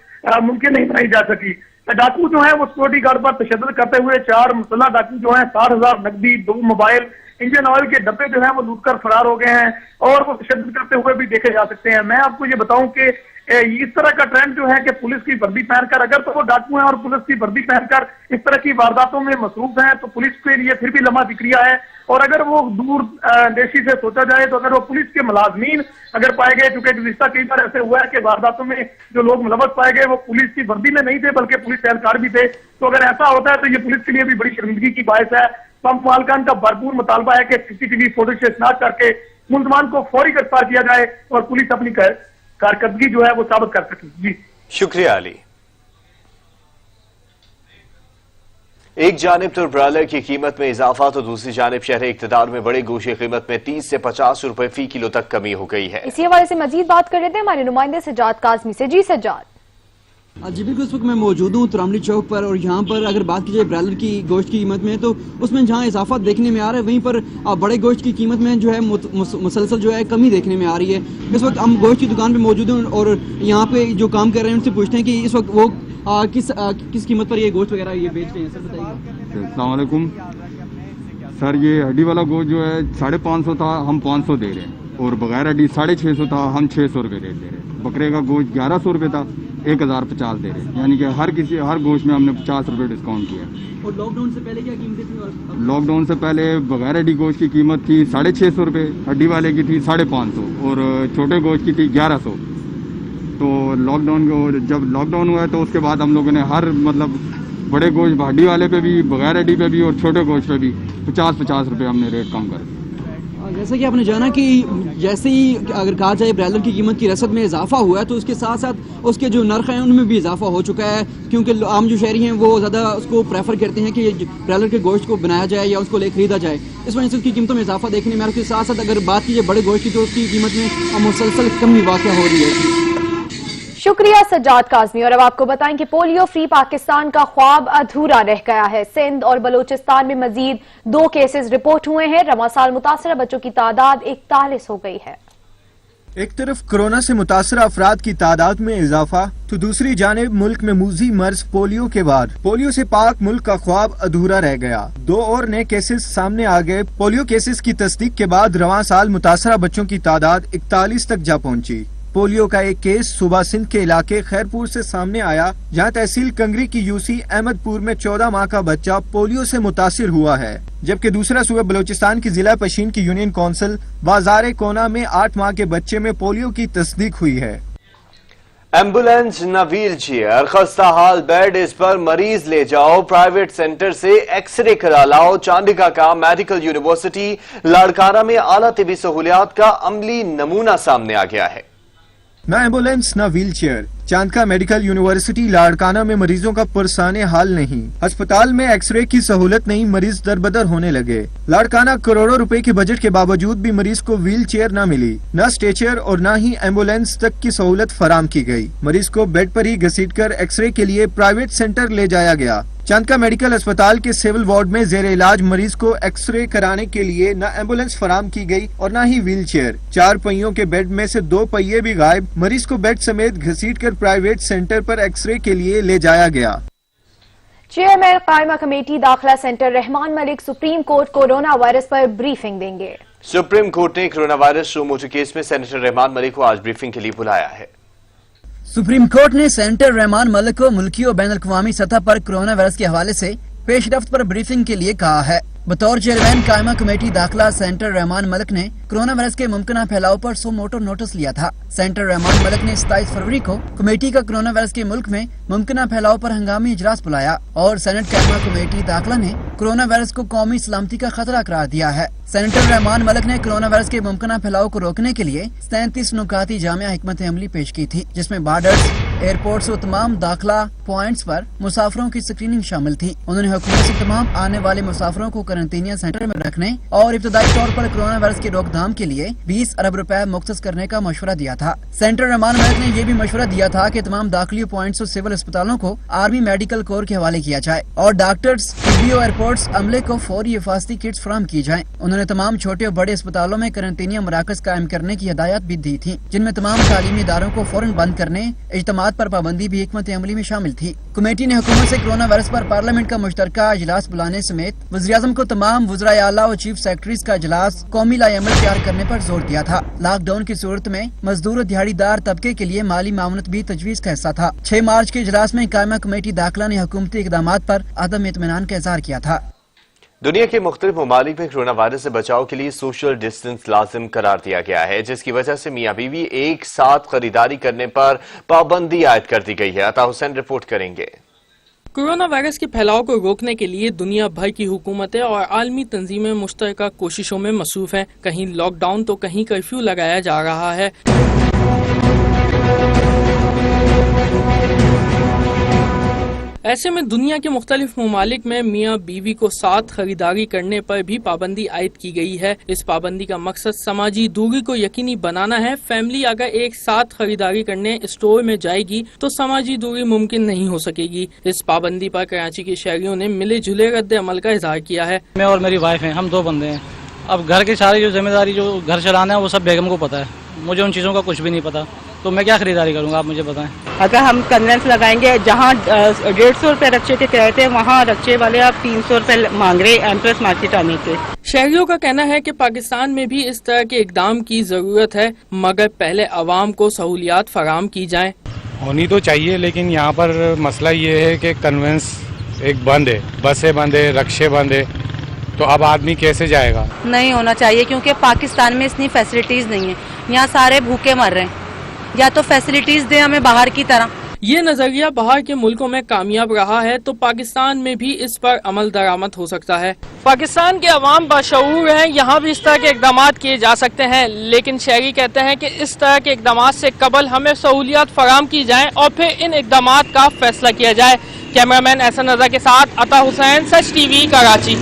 मुमकिन नहीं बनाई जा सकी। डाकू जो है वो सिक्योरिटी गार्ड पर तशद्दुद करते हुए 4 मुसल्लह डाकू जो है 60,000 नकदी, 2 मोबाइल, इंजन ऑयल के डब्बे जो है वो लूटकर फरार हो गए हैं और वो तशद्दुद करते हुए भी देखे जा सकते हैं। मैं आपको ये बताऊं कि इस तरह का ट्रेंड जो है कि पुलिस की वर्दी पहनकर, अगर तो वो डाकू हैं और पुलिस की वर्दी पहनकर इस तरह की वारदातों में मसरूफ हैं तो पुलिस के लिए फिर भी लम्हा जिक्रिया है। और अगर वो दूर देशी से सोचा जाए तो अगर वो पुलिस के मुलाजमीन अगर पाए गए, चूंकि गुज़िश्ता कई बार ऐसे हुआ है कि वारदातों में जो लोग मुलव्वस पाए गए वो पुलिस की वर्दी में नहीं थे बल्कि पुलिस एहलकार भी थे, तो अगर ऐसा होता है तो ये पुलिस के लिए भी बड़ी शर्मिंदगी की बायस है। पंप मालकान का भरपूर मुतालबा है कि सीसीटीवी फुटेज से स्नात करके मुलजमान को फौरी गिरफ्तार किया जाए और पुलिस अपनी कारकर्दगी जो है वो साबित कर सके। जी शुक्रिया अली। एक जानिब तो ब्रायलर की कीमत में इजाफा तो दूसरी जानिब शहर इक्तदार में बड़े गोश्त की कीमत में 30 से 50 रुपए फी किलो तक कमी हो गई है। इसी हवाले से मजीद बात कर रहे थे हमारे नुमाइंदे सज्जाद काज़मी से। जी सज्जाद। जी बिल्कुल, इस वक्त मैं मौजूद हूँ तुरामली चौक पर और यहाँ पर अगर बात की जाए ब्रायलर की गोश्त की कीमत में तो उसमें जहाँ इजाफा देखने में आ रहा है वहीं पर बड़े गोश्त की कीमत में जो है मुसलसल जो है कमी देखने में आ रही है। इस वक्त हम गोश्त की दुकान पे मौजूद हैं और यहाँ पे जो काम कर रहे हैं उनसे पूछते हैं कि इस वक्त वो किस कीमत पर ये गोश्त वगैरह ये बेच रहे हैं। सर बताइए। अस्सलाम वालेकुम सर, ये हड्डी वाला गोश्त जो है 550 था, हम 500 दे रहे हैं और बगैर हड्डी 650 था, हम 600 रुपये रेट दे रहे हैं। बकरे का गोश्त 1100 रुपये था, 1050 दे रहे हैं, यानी कि हर गोश्त में हमने 50 रुपये डिस्काउंट किया। और लॉकडाउन से पहले क्या कीमतें थी? लॉकडाउन से पहले बगैर हड्डी गोश्त की कीमत थी 650 रुपये, हड्डी वाले की थी 550 और छोटे गोश्त की थी 1100। तो जब लॉकडाउन हुआ है तो उसके बाद हम लोगों ने हर बड़े गोश्त हड्डी वाले पे भी, बगैर हड्डी पे भी और छोटे गोश्त पे भी 50-50 रुपये हमने रेट कम कर दिया। जैसा कि आपने जाना कि जैसे ही अगर कहा जाए ब्रायलर की कीमत की रसद में इजाफा हुआ है तो उसके साथ साथ उसके जो नर्ख हैं उनमें भी इजाफा हो चुका है, क्योंकि आम जो शहरी हैं वो ज़्यादा उसको प्रेफर करते हैं कि ब्रायलर के गोश्त को बनाया जाए या उसको ले खरीदा जाए। इस वजह से उसकी कीमतों में इजाफा देखने में आ रहा है। उसके साथ साथ अगर बात की जाए बड़े गोश्त की तो उसकी कीमत में मुसलसल कमी वाक़या हो रही है। शुक्रिया सज्जाद काज़मी। और अब आपको बताएं कि पोलियो फ्री पाकिस्तान का ख्वाब अधूरा रह गया है। सिंध और बलूचिस्तान में मजीद 2 केसेस रिपोर्ट हुए हैं। रवां साल मुतासरा बच्चों की तादाद 41 हो गई है। एक तरफ कोरोना से मुतासर अफराद की तादाद में इजाफा तो दूसरी जानिब मुल्क में मूजी मर्ज पोलियो के बाद पोलियो से पाक मुल्क का ख्वाब अधूरा रह गया। 2 और नए केसेस सामने आ गए। पोलियो केसेस की तस्दीक के बाद रवां साल मुतासरा बच्चों की तादाद 41 तक जा पहुंची। पोलियो का एक केस सुबह सिंध के इलाके खैरपुर से सामने आया, जहां तहसील कंगरी की यूसी अहमदपुर में 14 माह का बच्चा पोलियो से मुतासिर हुआ है, जबकि दूसरा सुबह बलूचिस्तान की जिला पशीन की यूनियन काउंसिल बाजार कोना में 8 माह के बच्चे में पोलियो की तस्दीक हुई है। एम्बुलेंस न व्हील चेयर, खस्ता हाल बेड, इस पर मरीज ले जाओ, प्राइवेट सेंटर से एक्सरे करा लाओ। चांडिका का मेडिकल यूनिवर्सिटी लाड़काना में आला तिबी सहूलियात का अमली नमूना सामने आ गया है। न एम्बुलेंस न व्हील चेयर, चांद का मेडिकल यूनिवर्सिटी लाड़काना में मरीजों का पुरसाने हाल नहीं। अस्पताल में एक्सरे की सहूलत नहीं, मरीज दरबदर होने लगे। लाड़काना करोड़ों रुपए के बजट के बावजूद भी मरीज को व्हील चेयर न मिली, न स्ट्रेचर और न ही एम्बुलेंस तक की सहूलत फराम की गई। मरीज को बेड पर ही घसीटकर एक्सरे के लिए प्राइवेट सेंटर ले जाया गया। चांद का मेडिकल अस्पताल के सिविल वार्ड में जेर इलाज मरीज को एक्सरे कराने के लिए न एम्बुलेंस फराम की गई और न ही व्हील चेयर। 4 पहियों के बेड में से 2 पहिए भी गायब। मरीज को बेड समेत घसीटकर प्राइवेट सेंटर पर एक्सरे के लिए ले जाया गया। चेयरमैन कायमा कमेटी दाखिला centre Rahman Malik supreme court corona virus पर ब्रीफिंग देंगे। सुप्रीम कोर्ट ने corona virus show motor case में सेनेटर रहमान मलिक को आज ब्रीफिंग के लिए बुलाया है। सुप्रीम कोर्ट ने सेनेटर रहमान मलिक को मुल्की और बैन अल-अक़वामी सतह पर कोरोना वायरस के हवाले से पेशरफ्त पर ब्रीफिंग के लिए कहा है। बतौर चेयरमैन कायमा कमेटी दाखिला सेनेटर रहमान मलिक ने कोरोना वायरस के मुमकिन फैलाव पर सो मोटो नोटिस लिया था। सेनेटर रहमान मलिक ने 27 फरवरी को कमेटी का कोरोना वायरस के मुल्क में मुमकिन फैलाव पर हंगामी इजलास बुलाया और सेनेट कायमा कमेटी दाखिला ने कोरोना वायरस को कौमी सलामती का खतरा करार दिया है। सेनेटर रहमान मलिक ने कोरोना वायरस के मुमकिन फैलाव को रोकने के लिए 37 नुकाती जामिया हिकमत अमली पेश की थी, जिसमें बॉर्डर्स, एयरपोर्ट्स और तमाम दाखिला पॉइंट्स पर मुसाफिरों की स्क्रीनिंग शामिल थी। उन्होंने हुकूमत से तमाम आने वाले मुसाफिरों को क्वारंटीनिया सेंटर में रखने और इब्तदाई तौर पर कोरोना वायरस की रोकथाम के लिए 20 अरब रुपए मुख्तस करने का मशवरा दिया था। सेंटर रहमान मलिक ने यह भी मशवरा दिया था कि तमाम दाखिली पॉइंट्स और सिविल अस्पतालों को आर्मी मेडिकल कोर के हवाले किया जाए और डॉक्टर्स, टीबीओ, एयरपोर्ट्स अमले को फौरी हिफाजती किट्स फराहम की जाए। उन्होंने तमाम छोटे और बड़े अस्पतालों में क्वारंटीनिया मराकज कायम करने की हिदायत भी दी थी, जिनमें तमाम तालीमी इदारों को फौरन बंद करने, इज्तिमात पर पाबंदी भी हिकमत अमली में शामिल थी। कमेटी ने हुकूमत से कोरोना वायरस पर पार्लियामेंट का मुश्तरका इजलास बुलाने समेत वज़ीर-ए-आज़म को तमाम वज़राए आला और चीफ सेक्रेटरीज का इजलास कौमी लाएअमल तैयार करने पर जोर दिया था। लॉकडाउन की सूरत में मजदूर और दिहाड़ीदार तबके के लिए माली मामलत भी तजवीज़ का हिस्सा था। 6 मार्च के इजलास में कायमा कमेटी दाखिला ने हुकूमती इक़दामात पर अदम इत्मीनान का इज़हार किया था। दुनिया के मुख्तलिफ ममालिक में कोरोना वायरस से बचाव के लिए सोशल डिस्टेंस लाजिम करार दिया गया है, जिसकी वजह से मियाँ बीवी एक साथ खरीदारी करने पर पाबंदी आयद कर दी गई है। अता हुसैन रिपोर्ट करेंगे। कोरोना वायरस के फैलाव को रोकने के लिए दुनिया भर की हुकूमतें और आलमी तंजीमें मुश्तरका कोशिशों में मसरूफ हैं। कहीं लॉकडाउन तो कहीं कर्फ्यू लगाया जा रहा है। ऐसे में दुनिया के मुख्तलिफ ममालिक में मियाँ बीवी को साथ खरीदारी करने पर भी पाबंदी आयद की गई है। इस पाबंदी का मकसद समाजी दूरी को यकीनी बनाना है। फैमिली अगर एक साथ खरीदारी करने स्टोर में जाएगी तो समाजी दूरी मुमकिन नहीं हो सकेगी। इस पाबंदी पर कराची के शहरियों ने मिले जुले रद्द अमल का इजहार किया है। मैं और मेरी वाइफ हैं, हम 2 बंदे हैं। अब घर की सारी जो जिम्मेदारी जो घर चलाना है वो सब बेगम को पता है, मुझे उन चीज़ों का कुछ भी नहीं पता, तो मैं क्या खरीदारी करूंगा, आप मुझे बताएं। अगर हम कन्वेंस लगाएंगे, जहां 150 रुपए रक्शे के किराए थे वहां रक्शे वाले आप 300 रुपए मांग रहे एम्प्रेस मार्केट आने के। शहरियों का कहना है कि पाकिस्तान में भी इस तरह के इकदाम की जरूरत है, मगर पहले अवाम को सहूलियात फराहम की जाएं। होनी तो चाहिए, लेकिन यहाँ पर मसला ये है कि कन्वेंस एक बंद है, बसें बंद है, रक्शे बंद है, तो अब आदमी कैसे जाएगा? नहीं होना चाहिए, क्योंकि पाकिस्तान में इतनी फैसिलिटीज नहीं है। यहाँ सारे भूखे मर रहे हैं, या तो फैसिलिटीज दे हमें बाहर की तरह। ये नजरिया बाहर के मुल्कों में कामयाब रहा है तो पाकिस्तान में भी इस पर अमल दरामद हो सकता है। पाकिस्तान के अवाम बाशऊर हैं, यहाँ भी इस तरह के इकदाम किए जा सकते हैं, लेकिन शहरी कहते हैं कि इस तरह के इकदाम से कबल हमें सहूलियात फराहम की जाए और फिर इन इकदाम का फैसला किया जाए। कैमरामैन एहसन रजा के साथ अता हुसैन, सच टीवी, कराची।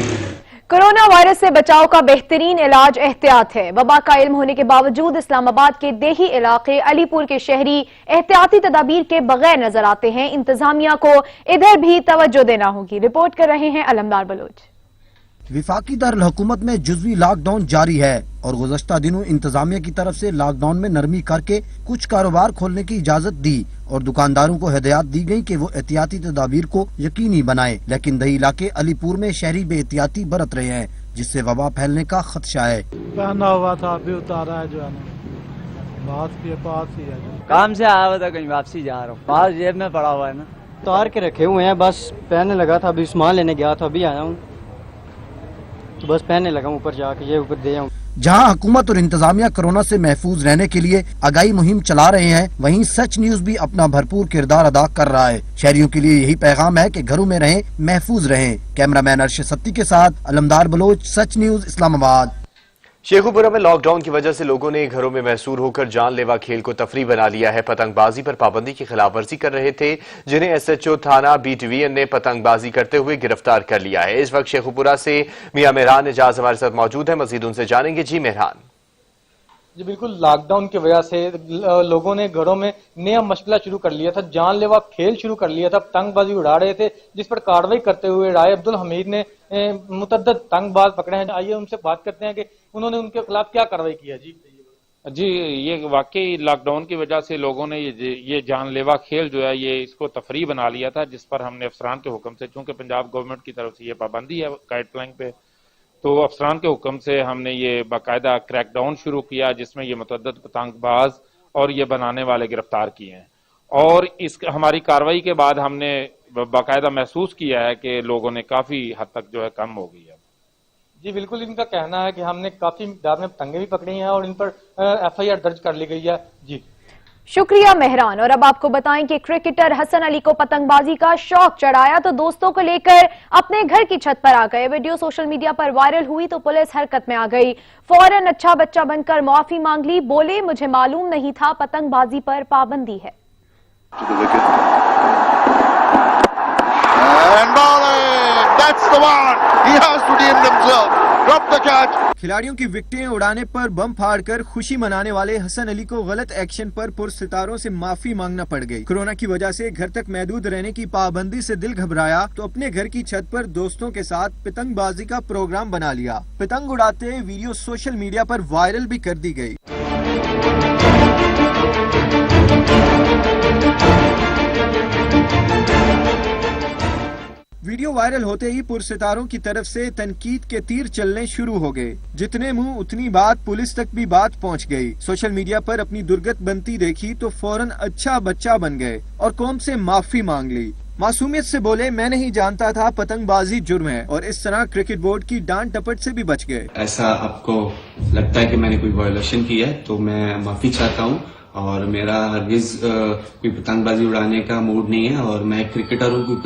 कोरोना वायरस से बचाव का बेहतरीन इलाज एहतियात है। वबा का इल्म होने के बावजूद इस्लामाबाद के देही इलाके अलीपुर के शहरी एहतियाती तदाबीर के बगैर नजर आते हैं। इंतजामिया को इधर भी तवज्जो देना होगी। रिपोर्ट कर रहे हैं अलमदार बलोच। विफाकी दारुल हुकूमत में जुज़वी लॉकडाउन जारी है और गुज़श्ता दिनों इंतजामिया की तरफ से लॉकडाउन में नरमी करके कुछ कारोबार खोलने की इजाजत दी और दुकानदारों को हिदायत दी गई कि वो एहतियाती तदाबीर को यकीनी बनाएं। लेकिन दही इलाके अलीपुर में शहरी बेहतियाती बरत रहे हैं, जिससे वबा फैलने का खदशा है। पहना हुआ था अभी उतारा है, जो है ना पास ही है। काम से आया हुआ था, कहीं वापसी जा रहा हूँ, पास जेब में पड़ा हुआ है ना, उतार के रखे हुए हैं। बस पहनने लगा था, अभी सामान लेने गया था, अभी आया हूँ तो बस पहनने लगा ऊपर जाके, ये ऊपर दे आऊँ। जहां हुकूमत और इंतजामिया कोरोना से महफूज रहने के लिए आगाही मुहिम चला रहे हैं, वहीं सच न्यूज भी अपना भरपूर किरदार अदा कर रहा है। शहरियों के लिए यही पैगाम है कि घरों में रहें, महफूज रहें। कैमरामैन अरशद सत्ती के साथ अलमदार बलोच, सच न्यूज, इस्लामाबाद। शेखुपुरा में लॉकडाउन की वजह से लोगों ने घरों में महसूर होकर जानलेवा खेल को तफरी बना लिया है। पतंगबाजी पर पाबंदी की खिलाफवर्जी कर रहे थे, जिन्हें SHO थाना B डिवीजन ने पतंगबाजी करते हुए गिरफ्तार कर लिया है। इस वक्त शेखुपुरा से मियां मेहरान एजाज हमारे साथ मौजूद है, मजीद उनसे जानेंगे। जी मेहरान। जी बिल्कुल, लॉकडाउन की वजह से लोगों ने घरों में नया मशगला शुरू कर लिया था, जानलेवा खेल शुरू कर लिया था, पतंगबाजी उड़ा रहे थे, जिस पर कार्रवाई करते हुए राय अब्दुल हमीद ने मुतअद्दिद पतंगबाज पकड़े हैं। आइए उनसे बात करते हैं कि उन्होंने उनके खिलाफ क्या कार्रवाई किया। जी ये वाकई लॉकडाउन की वजह से लोगों ने ये जानलेवा खेल जो है ये इसको तफरी बना लिया था, जिस पर हमने अफसरान के हुक्म से, चूंकि पंजाब गवर्नमेंट की तरफ से ये पाबंदी है काइट फ्लाइंग पे, तो अफसरान के हुक्म से हमने ये बाकायदा क्रैकडाउन शुरू किया, जिसमें ये मुतअद्दिद पतंगबाज और ये बनाने वाले गिरफ्तार किए हैं। और इस हमारी कार्रवाई के बाद हमने बाकायदा महसूस किया है कि लोगों ने काफी हद तक जो है कम हो गई है। जी बिल्कुल, इनका कहना है कि हमने काफी मिकदार में पतंगे भी पकड़ी हैं और इन पर FIR दर्ज कर ली गई है। जी शुक्रिया मेहरान। और अब आपको बताएं कि क्रिकेटर हसन अली को पतंगबाजी का शौक चढ़ाया तो दोस्तों को लेकर अपने घर की छत पर आ गए। वीडियो सोशल मीडिया पर वायरल हुई तो पुलिस हरकत में आ गई, फौरन अच्छा बच्चा बनकर माफी मांग ली। बोले मुझे मालूम नहीं था पतंगबाजी पर पाबंदी है। खिलाड़ियों की विकेटें उड़ाने पर बम फाड़कर खुशी मनाने वाले हसन अली को गलत एक्शन पर पुरसितारों से माफी मांगना पड़ गई। कोरोना की वजह से घर तक महदूद रहने की पाबंदी से दिल घबराया तो अपने घर की छत पर दोस्तों के साथ पतंगबाजी का प्रोग्राम बना लिया। पतंग उड़ाते वीडियो सोशल मीडिया पर वायरल भी कर दी गई। वीडियो वायरल होते ही पुरसितारों की तरफ से तनकीद के तीर चलने शुरू हो गए। जितने मुंह उतनी बात, पुलिस तक भी बात पहुंच गई। सोशल मीडिया पर अपनी दुर्गत बनती देखी तो फौरन अच्छा बच्चा बन गए और कौम से माफी मांग ली। मासूमियत से बोले, मैं नहीं जानता था पतंगबाजी जुर्म है, और इस तरह क्रिकेट बोर्ड की डांट टपट से भी बच गए। ऐसा आपको लगता है कि मैंने कोई वायोलेशन किया है तो मैं माफी चाहता हूँ, और मेरा हरगिज कोई पतंगबाजी उड़ाने का मूड नहीं है, और मैं क्रिकेटर हूँ, कोई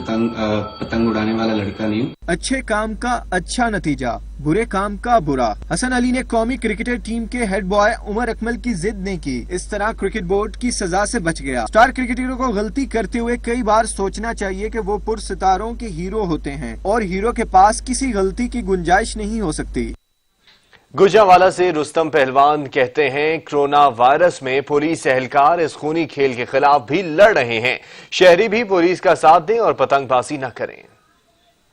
पतंग उड़ाने वाला लड़का नहीं हूँ। अच्छे काम का अच्छा नतीजा, बुरे काम का बुरा। हसन अली ने कौमी क्रिकेटर टीम के हेड बॉय उमर अकमल की जिद नहीं की, इस तरह क्रिकेट बोर्ड की सजा से बच गया। स्टार क्रिकेटरों को गलती करते हुए कई बार सोचना चाहिए कि वो पुरसितारों के हीरो होते हैं और हीरो के पास किसी गलती की गुंजाइश नहीं हो सकती। गुजरांवाला से रुस्तम पहलवान कहते हैं, कोरोना वायरस में पुलिस एहलकार इस खूनी खेल के खिलाफ भी लड़ रहे हैं। शहरी भी पुलिस का साथ दें और पतंगबाजी न करें।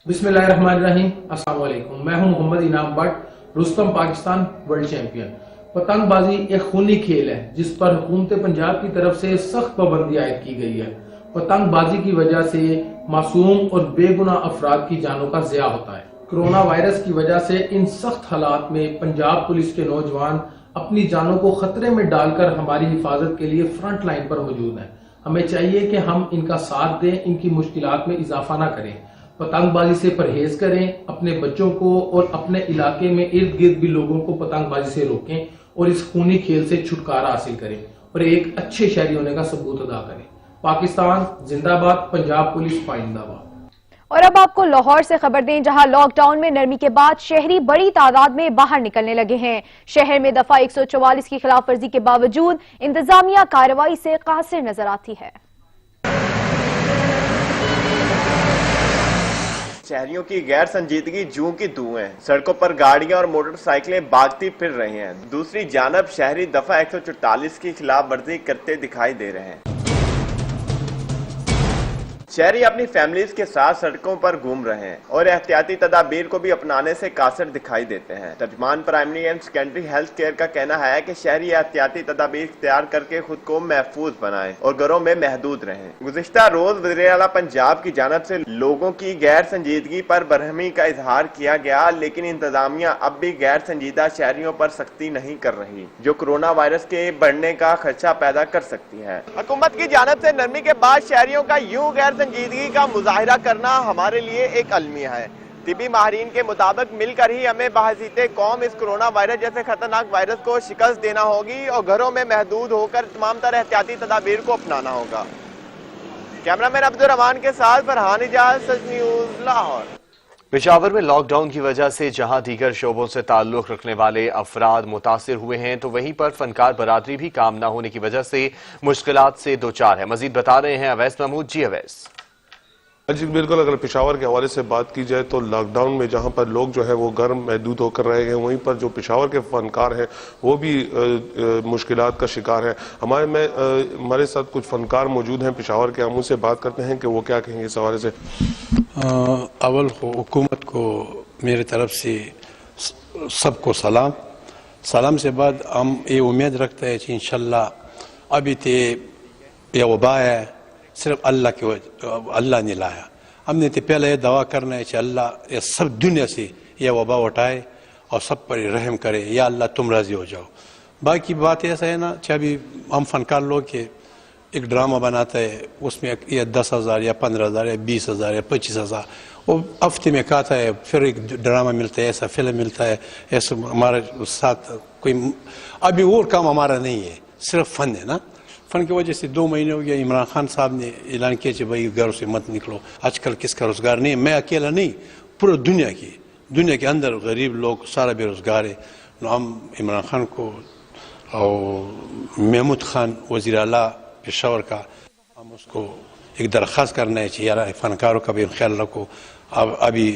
बिस्मिल्लाहिर्रहमानिर्रहीम, अस्सलाम वालेकुम। मैं हूं मोहम्मद इनाम but, Rustam Pakistan world champion. पतंगबाजी एक खूनी खेल है जिस पर हुकूमत पंजाब की तरफ से सख्त पाबंदी आयद की गई है। पतंगबाजी की वजह से मासूम और बेगुनाह अफराद की जानों का ज़िया होता है। कोरोना वायरस की वजह से इन सख्त हालात में पंजाब पुलिस के नौजवान अपनी जानों को खतरे में डालकर हमारी हिफाजत के लिए फ्रंट लाइन पर मौजूद हैं। हमें चाहिए कि हम इनका साथ दें, इनकी मुश्किलात में इजाफा ना करें। पतंगबाजी से परहेज करें, अपने बच्चों को और अपने इलाके में इर्द गिर्द भी लोगों को पतंगबाजी से रोकें और इस खूनी खेल से छुटकारा हासिल करें और एक अच्छे शहरी होने का सबूत अदा करें। पाकिस्तान जिंदाबाद, पंजाब पुलिस पाइंदाबाद। और अब आपको लाहौर से खबर दें, जहां लॉकडाउन में नरमी के बाद शहरी बड़ी तादाद में बाहर निकलने लगे हैं। शहर में दफा 144 की खिलाफ वर्जी के बावजूद इंतजामिया कार्रवाई से कासिर नजर आती है। शहरियों की गैर संजीदगी जूं की तू है। सड़कों पर गाड़ियां और मोटरसाइकिलें भागती फिर रही हैं। दूसरी जानब शहरी दफा 144 की खिलाफ वर्जी करते दिखाई दे रहे हैं। शहरी अपनी फैमिलीज के साथ सड़कों पर घूम रहे हैं और एहतियाती तदाबीर को भी अपनाने से कासिर दिखाई देते हैं। तर्जमान primary and secondary health care का कहना है कि शहरी एहतियाती तदाबीर इख्तियार करके खुद को महफूज बनाएं और घरों में महदूद रहें। गुज़िश्ता रोज वज़ीर आला पंजाब की जानब से लोगों की गैर संजीदगी पर बरहमी का इजहार किया गया, लेकिन इंतजामिया अब भी गैर संजीदा शहरियों पर सख्ती नहीं कर रही, जो कोरोना वायरस के बढ़ने का खदशा पैदा कर सकती है। हुकूमत की जानब से नरमी के बाद शहरियों का यूं गैर संजीदगी का मुजाहिरा करना हमारे लिए एक अलमिया है। तिबी माहिरीन के मुताबिक मिलकर ही हमें बहसीते कौम इस कोरोना वायरस जैसे खतरनाक वायरस को शिकस्त देना होगी और घरों में महदूद होकर तमाम तरह एहतियाती तदाबीर को अपनाना होगा। कैमरामैन अब्दुल रहमान के साथ फरहान इजाज, सच न्यूज, लाहौर। पेशावर में लॉकडाउन की वजह से जहां दीगर शोबों से ताल्लुक रखने वाले अफराद मुतासिर हुए हैं, तो वहीं पर फनकार बरादरी भी काम न होने की वजह से मुश्किलात से दो चार है। मजीद बता रहे हैं अवैस महमूद। जी अवैस। जी बिल्कुल, अगर पेशावर के हवाले से बात की जाए तो लॉकडाउन में जहां पर लोग जो है वो घर महदूद होकर रहे हैं, वहीं पर जो पेशावर के फनकार हैं वो भी मुश्किलात का शिकार हैं। हमारे साथ कुछ फनकार मौजूद हैं पेशावर के, हम उनसे बात करते हैं कि वो क्या कहेंगे इस हवाले से। अव्वल हुकूमत को मेरे तरफ से सबको सलाम से बाद हम ये उम्मीद रखते हैं कि इंशाल्लाह अभी तो ये वबा है सिर्फ अल्लाह ने लाया। हमने तो पहले ये दवा करना है कि अल्लाह ये सब दुनिया से ये वबा उठाए और सब पर रहम करे, या अल्लाह तुम राजी हो जाओ। बाकी बात ऐसा है ना कि अभी हम फनकार लोग के एक ड्रामा बनाता है, उसमें या 10,000 या 15,000 या 20,000 या 25,000 वो हफ्ते में कहता है, फिर एक ड्रामा मिलता है, ऐसा फिल्म मिलता है, ऐसा हमारे साथ कोई अभी और काम हमारा नहीं है, सिर्फ फन है ना। फन की वजह से 2 महीने हो गया इमरान खान साहब ने ऐलान किया कि भाई घरों से मत निकलो। आजकल किसका रोजगार नहीं है, मैं अकेला नहीं, पूरी दुनिया के अंदर गरीब लोग सारा बेरोजगार है। हम इमरान खान को और महमूद खान वज़ीर आला पेशावर का हम उसको एक दरख्वास्त करना है यार फनकारों का भी ख्याल रखो। अब अभी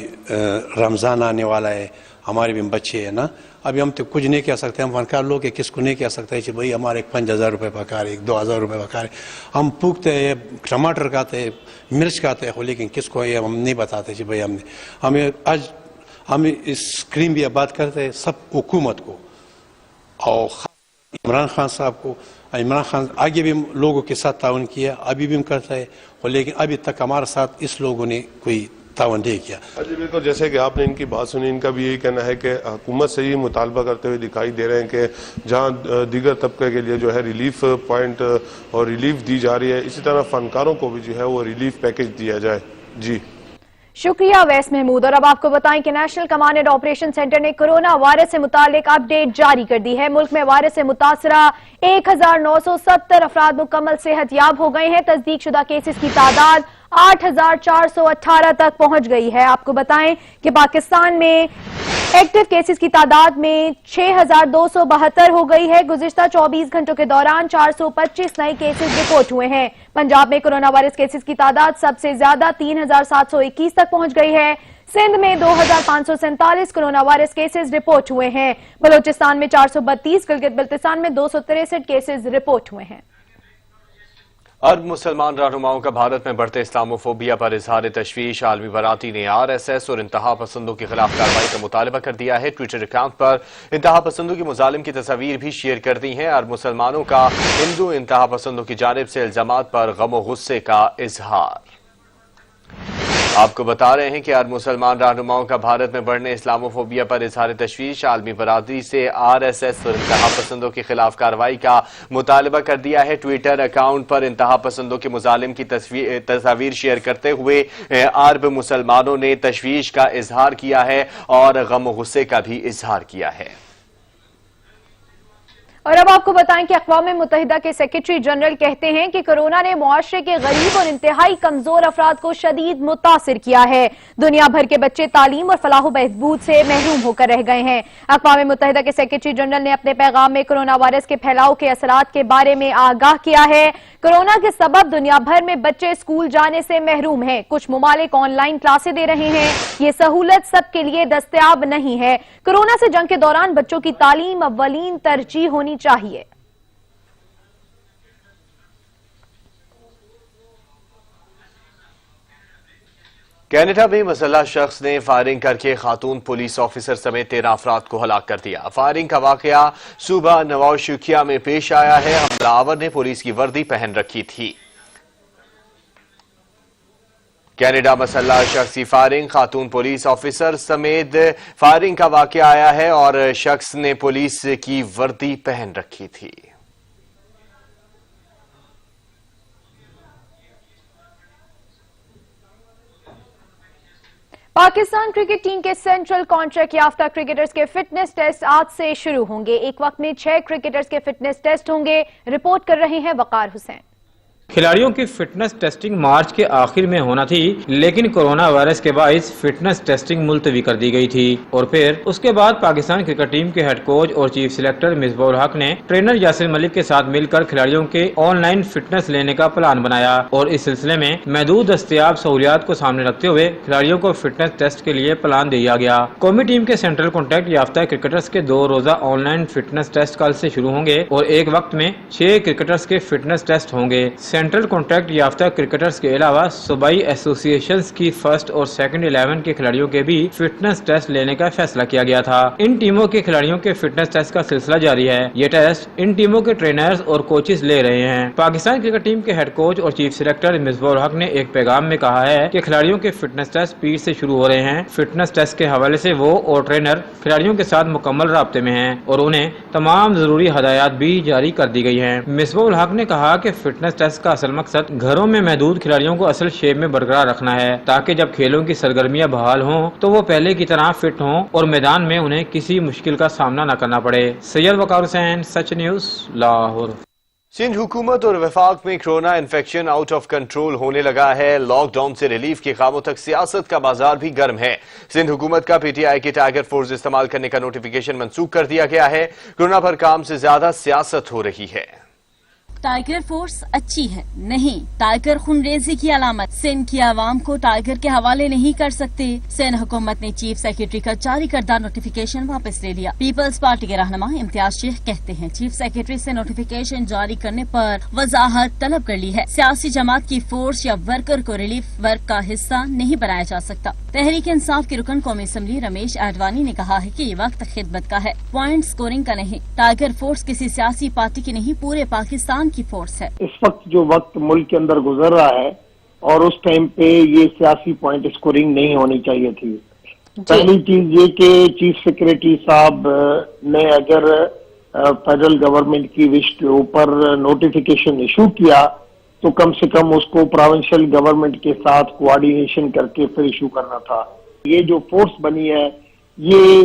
रमज़ान आने वाला है, हमारे भी बच्चे हैं ना, अभी हम तो कुछ नहीं कह सकते, हम फनकार लोग के किसको नहीं कह सकते कि भाई हमारे 5,000 रुपये पका रहे, 2,000 रुपये पका रहे। हम पूछते हैं, टमाटर खाते हैं, मिर्च खाते हैं, लेकिन किसको ये हम नहीं बताते कि भाई हमें आज हम इस स्क्रीन भी बात करते हैं सब हुकूमत को और इमरान खान साहब को। इमरान खान आगे भी लोगों के साथ ताउन किया, अभी भी हम करता है, लेकिन अभी तक हमारे साथ इस लोगों ने कोई ताउन नहीं किया। जी बिल्कुल, जैसे कि आपने इनकी बात सुनी, इनका भी यही कहना है कि हुकूमत से ही मुतालबा करते हुए दिखाई दे रहे हैं कि जहाँ दीगर तबके के लिए जो है रिलीफ पॉइंट और रिलीफ दी जा रही है, इसी तरह फनकारों को भी जो है वो रिलीफ पैकेज दिया जाए। जी शुक्रिया वैस महमूद। और अब आपको बताएं कि national command and operation centre ने कोरोना वायरस से मुतालिक अपडेट जारी कर दी है। मुल्क में वायरस से मुतासरा 1970 अफराद मुकम्मल सेहतयाब हो गए हैं। तस्दीक शुदा केसेस की तादाद 8,418 तक पहुंच गई है। आपको बताएं कि पाकिस्तान में एक्टिव केसेस की तादाद में 6,272 हो गई है। गुज़िश्ता 24 घंटों के दौरान 425 नए केसेस रिपोर्ट हुए हैं। पंजाब में कोरोना वायरस केसेस की तादाद सबसे ज्यादा 3,721 तक पहुंच गई है। सिंध में 2,547 कोरोना वायरस केसेस रिपोर्ट हुए हैं। बलोचिस्तान में 432, गिलगित बल्तिस्तान में 263 केसेस रिपोर्ट हुए हैं। अरब मुसलमान रहनुमाओं का भारत में बढ़ते इस्लामोफोबिया पर इजहार तशवीश। आलमी बराती ने RSS और इंतहा पसंदों के खिलाफ कार्रवाई का मुतालबा कर दिया है। ट्विटर अकाउंट पर इंतहा पसंदों की मुजालिम की तस्वीर भी शेयर कर दी हैं। अरब मुसलमानों का हिंदू इंतहा पसंदों की जानिब से इल्जामात पर गम और गुस्से का इजहार। आपको बता रहे हैं कि अरब मुसलमान रहनुमाओं का भारत में बढ़ने इस्लामोफोबिया पर इजहार तशवीश। आलमी बरादरी से RSS और इंतहा पसंदों के खिलाफ कार्रवाई का मुतालबा कर दिया है। ट्विटर अकाउंट पर इंतहा पसंदों के मुजालिम की तस्वीर शेयर करते हुए अरब मुसलमानों ने तशवीश का इजहार किया है और गम गुस्से का भी इजहार किया है। और अब आपको बताएं कि अक़वाम मुत्तहिदा के सेक्रेटरी जनरल कहते हैं कि कोरोना ने मुआशरे के गरीब और इंतहाई कमजोर अफराद को शदीद मुतासिर किया है। दुनिया भर के बच्चे तालीम और फलाह बहबूद से महरूम होकर रह गए हैं। अक़वाम मुत्तहिदा के सेक्रेटरी जनरल ने अपने पैगाम में कोरोना वायरस के फैलाव के असरात के बारे में आगाह किया है। कोरोना के सबब दुनिया भर में बच्चे स्कूल जाने से महरूम हैं। कुछ मुमालिक ऑनलाइन क्लासें दे रहे हैं। ये सहूलत सबके लिए दस्तयाब नहीं है। कोरोना से जंग के दौरान बच्चों की तालीम अव्वलीन तरजीह होनी चाहिए। कनाडा में मुसल्लह शख्स ने फायरिंग करके खातून पुलिस ऑफिसर समेत 13 अफराद को हलाक कर दिया। फायरिंग का वाकया सूबा नवाशुकिया में पेश आया है। हमलावर ने पुलिस की वर्दी पहन रखी थी। कनाडा मुसल्लह शख्स की फायरिंग खातून पुलिस ऑफिसर समेत फायरिंग का वाकया आया है और शख्स ने पुलिस की वर्दी पहन रखी थी। पाकिस्तान क्रिकेट टीम के सेंट्रल कॉन्ट्रैक्ट याफ्ता क्रिकेटर्स के फिटनेस टेस्ट आज से शुरू होंगे। एक वक्त में 6 क्रिकेटर्स के फिटनेस टेस्ट होंगे। रिपोर्ट कर रहे हैं वकार हुसैन। खिलाड़ियों की फिटनेस टेस्टिंग मार्च के आखिर में होना थी, लेकिन कोरोना वायरस के बाइस फिटनेस टेस्टिंग मुलतवी कर दी गई थी और फिर उसके बाद पाकिस्तान क्रिकेट टीम के हेड कोच और चीफ सिलेक्टर मिसबाहुल हक ने ट्रेनर यासिर मलिक के साथ मिलकर खिलाड़ियों के ऑनलाइन फिटनेस लेने का प्लान बनाया और इस सिलसिले में महदूद दस्तयाब सहूलियात को सामने रखते हुए खिलाड़ियों को फिटनेस टेस्ट के लिए प्लान दिया गया। कौमी टीम के सेंट्रल कॉन्टैक्ट याफ्ता क्रिकेटर्स के 2 रोजा ऑनलाइन फिटनेस टेस्ट कल से शुरू होंगे और एक वक्त में 6 क्रिकेटर्स के फिटनेस टेस्ट होंगे। सेंट्रल कॉन्ट्रैक्ट याफ्ता क्रिकेटर्स के अलावा सूबाई एसोसिएशंस की फर्स्ट और सेकंड 11 के खिलाड़ियों के भी फिटनेस टेस्ट लेने का फैसला किया गया था। इन टीमों के खिलाड़ियों के फिटनेस टेस्ट का सिलसिला जारी है। ये टेस्ट इन टीमों के ट्रेनर्स और कोचेस ले रहे हैं। पाकिस्तान क्रिकेट टीम के हेड कोच और चीफ सिलेक्टर मिसबाहुल हक ने एक पैगाम में कहा है कि खिलाड़ियों के फिटनेस टेस्ट पीर से शुरू हो रहे हैं। फिटनेस टेस्ट के हवाले से वो और ट्रेनर खिलाड़ियों के साथ मुकम्मल राब्ते में हैं और उन्हें तमाम जरूरी हदायत भी जारी कर दी गई है। मिसबाहुल हक ने कहा कि फिटनेस टेस्ट का असल मकसद घरों में महदूद खिलाड़ियों को असल शेप में बरकरार रखना है ताकि जब खेलों की सरगर्मियां बहाल हों तो वो पहले की तरह फिट हों और मैदान में उन्हें किसी मुश्किल का सामना न करना पड़े। सैयद वकार हुसैन, सच न्यूज, लाहौर। सिंध हुकूमत और वफाक में corona infection out of control होने लगा है। लॉकडाउन से रिलीफ के कामों तक सियासत का बाजार भी गर्म है। सिंध हुकूमत का PTI की टाइगर फोर्स इस्तेमाल करने का नोटिफिकेशन मंसूख कर दिया गया है। कोरोना पर काम से ज्यादा सियासत हो रही है। टाइगर फोर्स अच्छी है, नहीं टाइगर खूनरेजी की अलामत। सिंध की आवाम को टाइगर के हवाले नहीं कर सकते। सिंध हुकूमत ने चीफ सेक्रेटरी का जारी करदा नोटिफिकेशन वापस ले लिया। पीपल्स पार्टी के रहनुमा इम्तियाज शेख कहते हैं चीफ सेक्रेटरी से नोटिफिकेशन जारी करने पर वजाहत तलब कर ली है। सियासी जमात की फोर्स या वर्कर को रिलीफ वर्क का हिस्सा नहीं बनाया जा सकता। तहरीक इंसाफ के रुकन कौमी असम्बली रमेश आडवाणी ने कहा है कि ये वक्त खिदमत का है, पॉइंट स्कोरिंग का नहीं। टाइगर फोर्स किसी सियासी पार्टी की नहीं, पूरे पाकिस्तान की फोर्स है। इस वक्त जो वक्त मुल्क के अंदर गुजर रहा है और उस टाइम पे ये सियासी पॉइंट स्कोरिंग नहीं होनी चाहिए थी। पहली चीज ये कि चीफ सेक्रेटरी साहब ने अगर फेडरल गवर्नमेंट की विश के ऊपर नोटिफिकेशन इशू किया तो कम से कम उसको प्रोविंशियल गवर्नमेंट के साथ कोऑर्डिनेशन करके फिर इशू करना था। ये जो फोर्स बनी है ये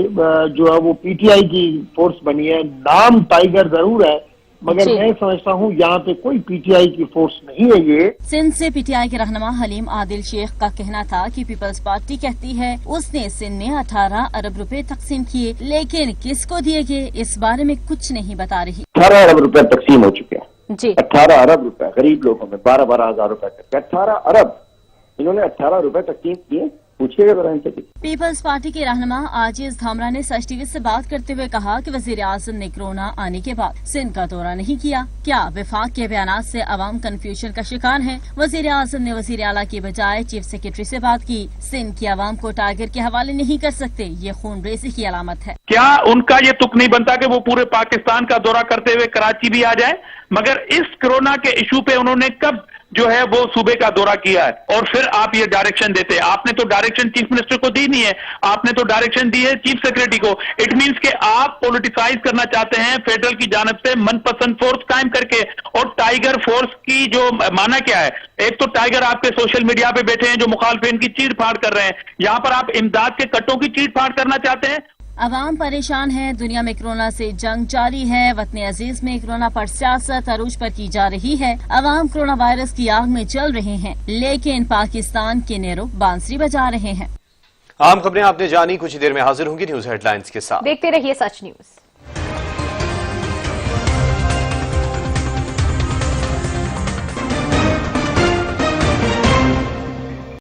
जो है वो पीटीआई की फोर्स बनी है। नाम टाइगर जरूर है मगर मैं समझता हूँ यहाँ पे कोई पीटीआई की फोर्स नहीं है। ये सिंध से पीटीआई के रहनुमा हलीम आदिल शेख का कहना था कि पीपल्स पार्टी कहती है उसने सिंध में 18 अरब रुपए तकसीम किए, लेकिन किसको दिए गए इस बारे में कुछ नहीं बता रही। 18 अरब रुपए तकसीम हो चुके हैं जी। 18 अरब रुपए गरीब लोगों में 12-12 हजार रुपए करके 18 अरब इन्होंने 18 रुपए तकसीम किए। पूछिएगा जरा इनसे। पीपल्स पार्टी के रहनुमा आजिज धामरा ने सच टीवी से बात करते हुए कहा कि वजीर आजम ने कोरोना आने के बाद सिंध का दौरा नहीं किया। क्या विफाक के बयानात से अवाम कंफ्यूजन का शिकार है? वजीर आजम ने वजीर आला की बजाय चीफ सेक्रेटरी से बात की। सिंध की आवाम को टाइगर के हवाले नहीं कर सकते, ये खूनरेजी की अलामत है। क्या उनका ये तुक नहीं बनता कि वो पूरे पाकिस्तान का दौरा करते हुए कराची भी आ जाए? मगर इस कोरोना के इशू पे उन्होंने कब जो है वो सूबे का दौरा किया है और फिर आप ये डायरेक्शन देते हैं? आपने तो डायरेक्शन चीफ मिनिस्टर को दी नहीं है, आपने तो डायरेक्शन दी है चीफ सेक्रेटरी को। इट मींस कि आप पॉलिटिसाइज करना चाहते हैं फेडरल की जानब से मनपसंद फोर्स कायम करके। और टाइगर फोर्स की जो माना क्या है, एक तो टाइगर आपके सोशल मीडिया पे बैठे हैं जो मुखालफिन की चीर फाड़ कर रहे हैं, यहाँ पर आप इमदाद के कट्टों की चीर फाड़ करना चाहते हैं। अवाम परेशान है, दुनिया में कोरोना से जंग जारी है। वतन अजीज में कोरोना पर सियासत अरूज पर की जा रही है। अवाम कोरोना वायरस की आग में जल रहे हैं, लेकिन पाकिस्तान के नेरो बांसुरी बजा रहे हैं। आम खबरें आपने जानी, कुछ देर में हाजिर होंगी न्यूज हेडलाइंस के साथ। देखते रहिए सच न्यूज।